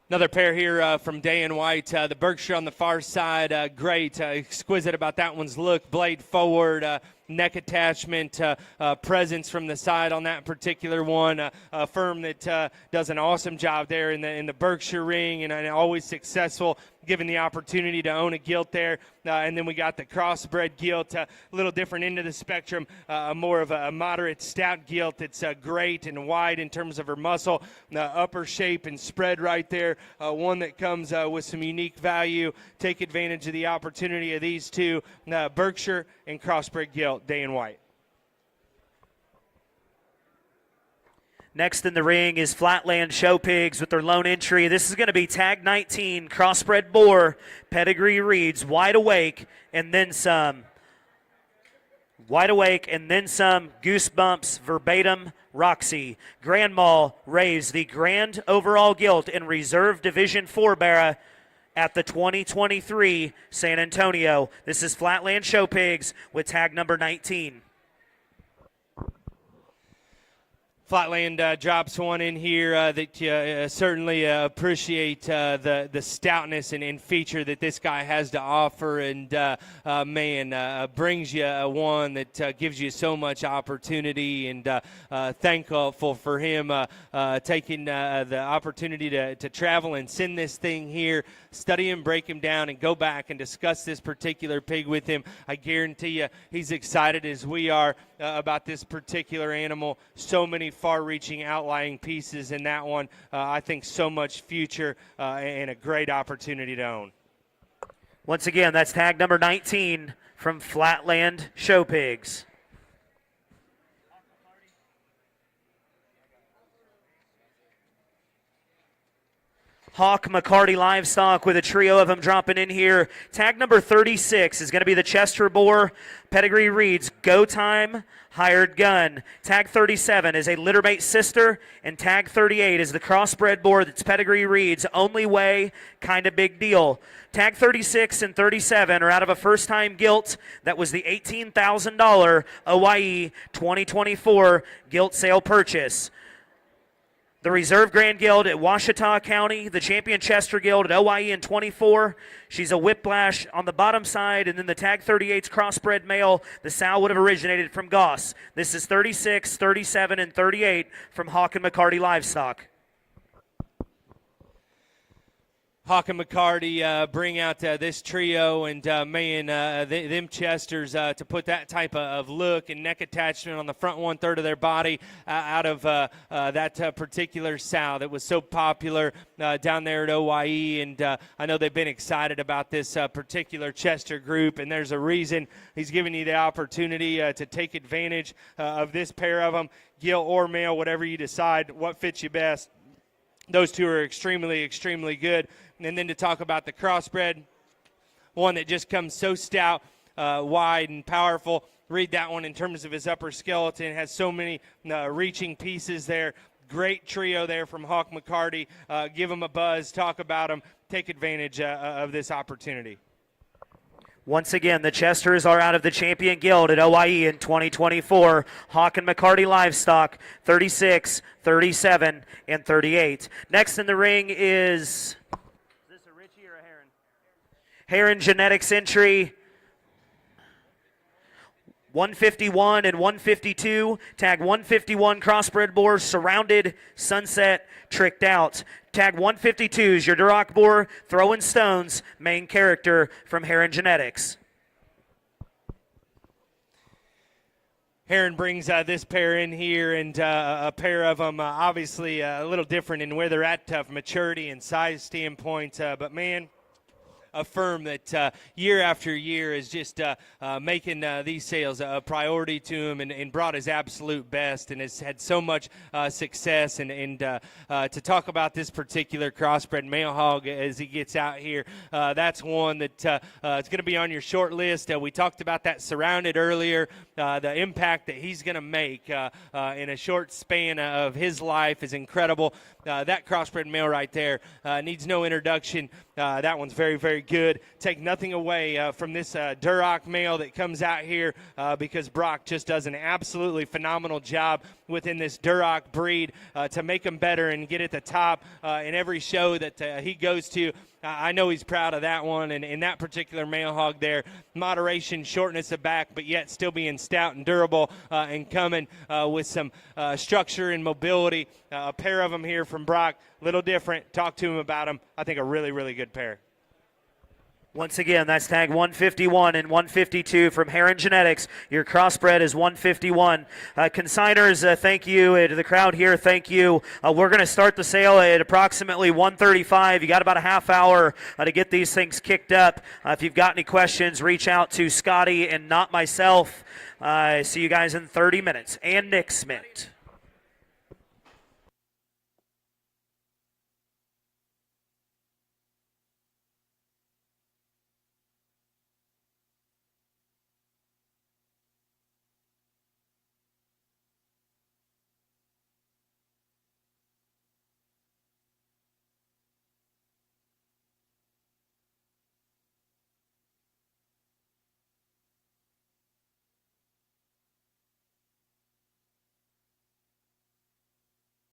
Another pair here from Day and White. The Berkshire on the far side, great. Exquisite about that one's look. Blade forward, neck attachment, presence from the side on that particular one. A firm that does an awesome job there in the Berkshire ring, and always successful, given the opportunity to own a gilt there. And then we got the crossbred gilt, a little different end of the spectrum, more of a moderate stout gilt that's great and wide in terms of her muscle, upper shape and spread right there. One that comes with some unique value. Take advantage of the opportunity of these two, Berkshire and crossbred gilt, Day and White.
Next in the ring is Flatland Show Pigs with their lone entry. This is going to be tag 19, crossbred boar. Pedigree reads Wide Awake and then some. Wide Awake and then some. Goosebumps verbatim Roxy. Grand Mall raised the grand overall gilt in Reserve Division 4 Barra at the 2023 San Antonio. This is Flatland Show Pigs with tag number 19.
Flatland drops one in here that you certainly appreciate the stoutness and feature that this guy has to offer, and brings you one that gives you so much opportunity, and thankful for him taking the opportunity to travel and send this thing here, study him, break him down, and go back and discuss this particular pig with him. I guarantee you he's excited as we are about this particular animal. So many far-reaching outlying pieces in that one. I think so much future and a great opportunity to own.
Once again, that's tag number 19 from Flatland Show Pigs. Hawk McCarty Livestock with a trio of them dropping in here. Tag number 36 is going to be the Chester Boar. Pedigree reads Go Time, Hired Gun. Tag 37 is a littermate sister, and tag 38 is the crossbred boar that's pedigree reads Only Way, Kinda Big Deal. Tag 36 and 37 are out of a first-time gilt. That was the $18,000 OYE 2024 gilt sale purchase. The Reserve Grand Guild at Washita County, the Champion Chester Guild at OYE in 24. She's a whiplash on the bottom side, and then the tag 38's crossbred male. The sow would have originated from Goss. This is 36, 37, and 38 from Hawk and McCarty Livestock.
Hawk and McCarty bring out this trio, and man, them Chesters to put that type of look and neck attachment on the front 1/3 of their body out of that particular sow that was so popular down there at OYE, and I know they've been excited about this particular Chester group, and there's a reason he's giving you the opportunity to take advantage of this pair of them, gilt or male, whatever you decide, what fits you best. Those two are extremely, extremely good. And then to talk about the crossbred, one that just comes so stout, wide, and powerful. Read that one in terms of his upper skeleton. Has so many reaching pieces there. Great trio there from Hawk McCarty. Give him a buzz. Talk about him. Take advantage of this opportunity.
Once again, the Chesters are out of the Champion Guild at OYE in 2024. Hawk and McCarty Livestock, 36, 37, and 38. Next in the ring is this a Richie or a Heron? Heron Genetics entry. 151 and 152. Tag 151 crossbred boars, surrounded, sunset, tricked out. Tag 152 is your Duroc boar, throwing stones, main character from Heron Genetics.
Heron brings this pair in here, and a pair of them obviously a little different in where they're at from maturity and size standpoint, but man, a firm that year after year is just making these sales a priority to him, and brought his absolute best, and has had so much success. And to talk about this particular crossbred male hog as he gets out here, that's one that is going to be on your short list. We talked about that surrounded earlier. The impact that he's going to make in a short span of his life is incredible. That crossbred male right there needs no introduction. That one's very, very good. Take nothing away from this Duroc male that comes out here because Brock just does an absolutely phenomenal job within this Duroc breed to make him better and get at the top in every show that he goes to. I know he's proud of that one, and in that particular male hog there, moderation, shortness of back, but yet still being stout and durable and coming with some structure and mobility. A pair of them here from Brock, little different. Talk to him about them. I think a really, really good pair.
Once again, that's tag 151 and 152 from Heron Genetics. Your crossbred is 151. Consigners, thank you. To the crowd here, thank you. We're going to start the sale at approximately 1:35. You got about a half hour to get these things kicked up. If you've got any questions, reach out to Scotty and not myself. See you guys in 30 minutes. And Nick Smith.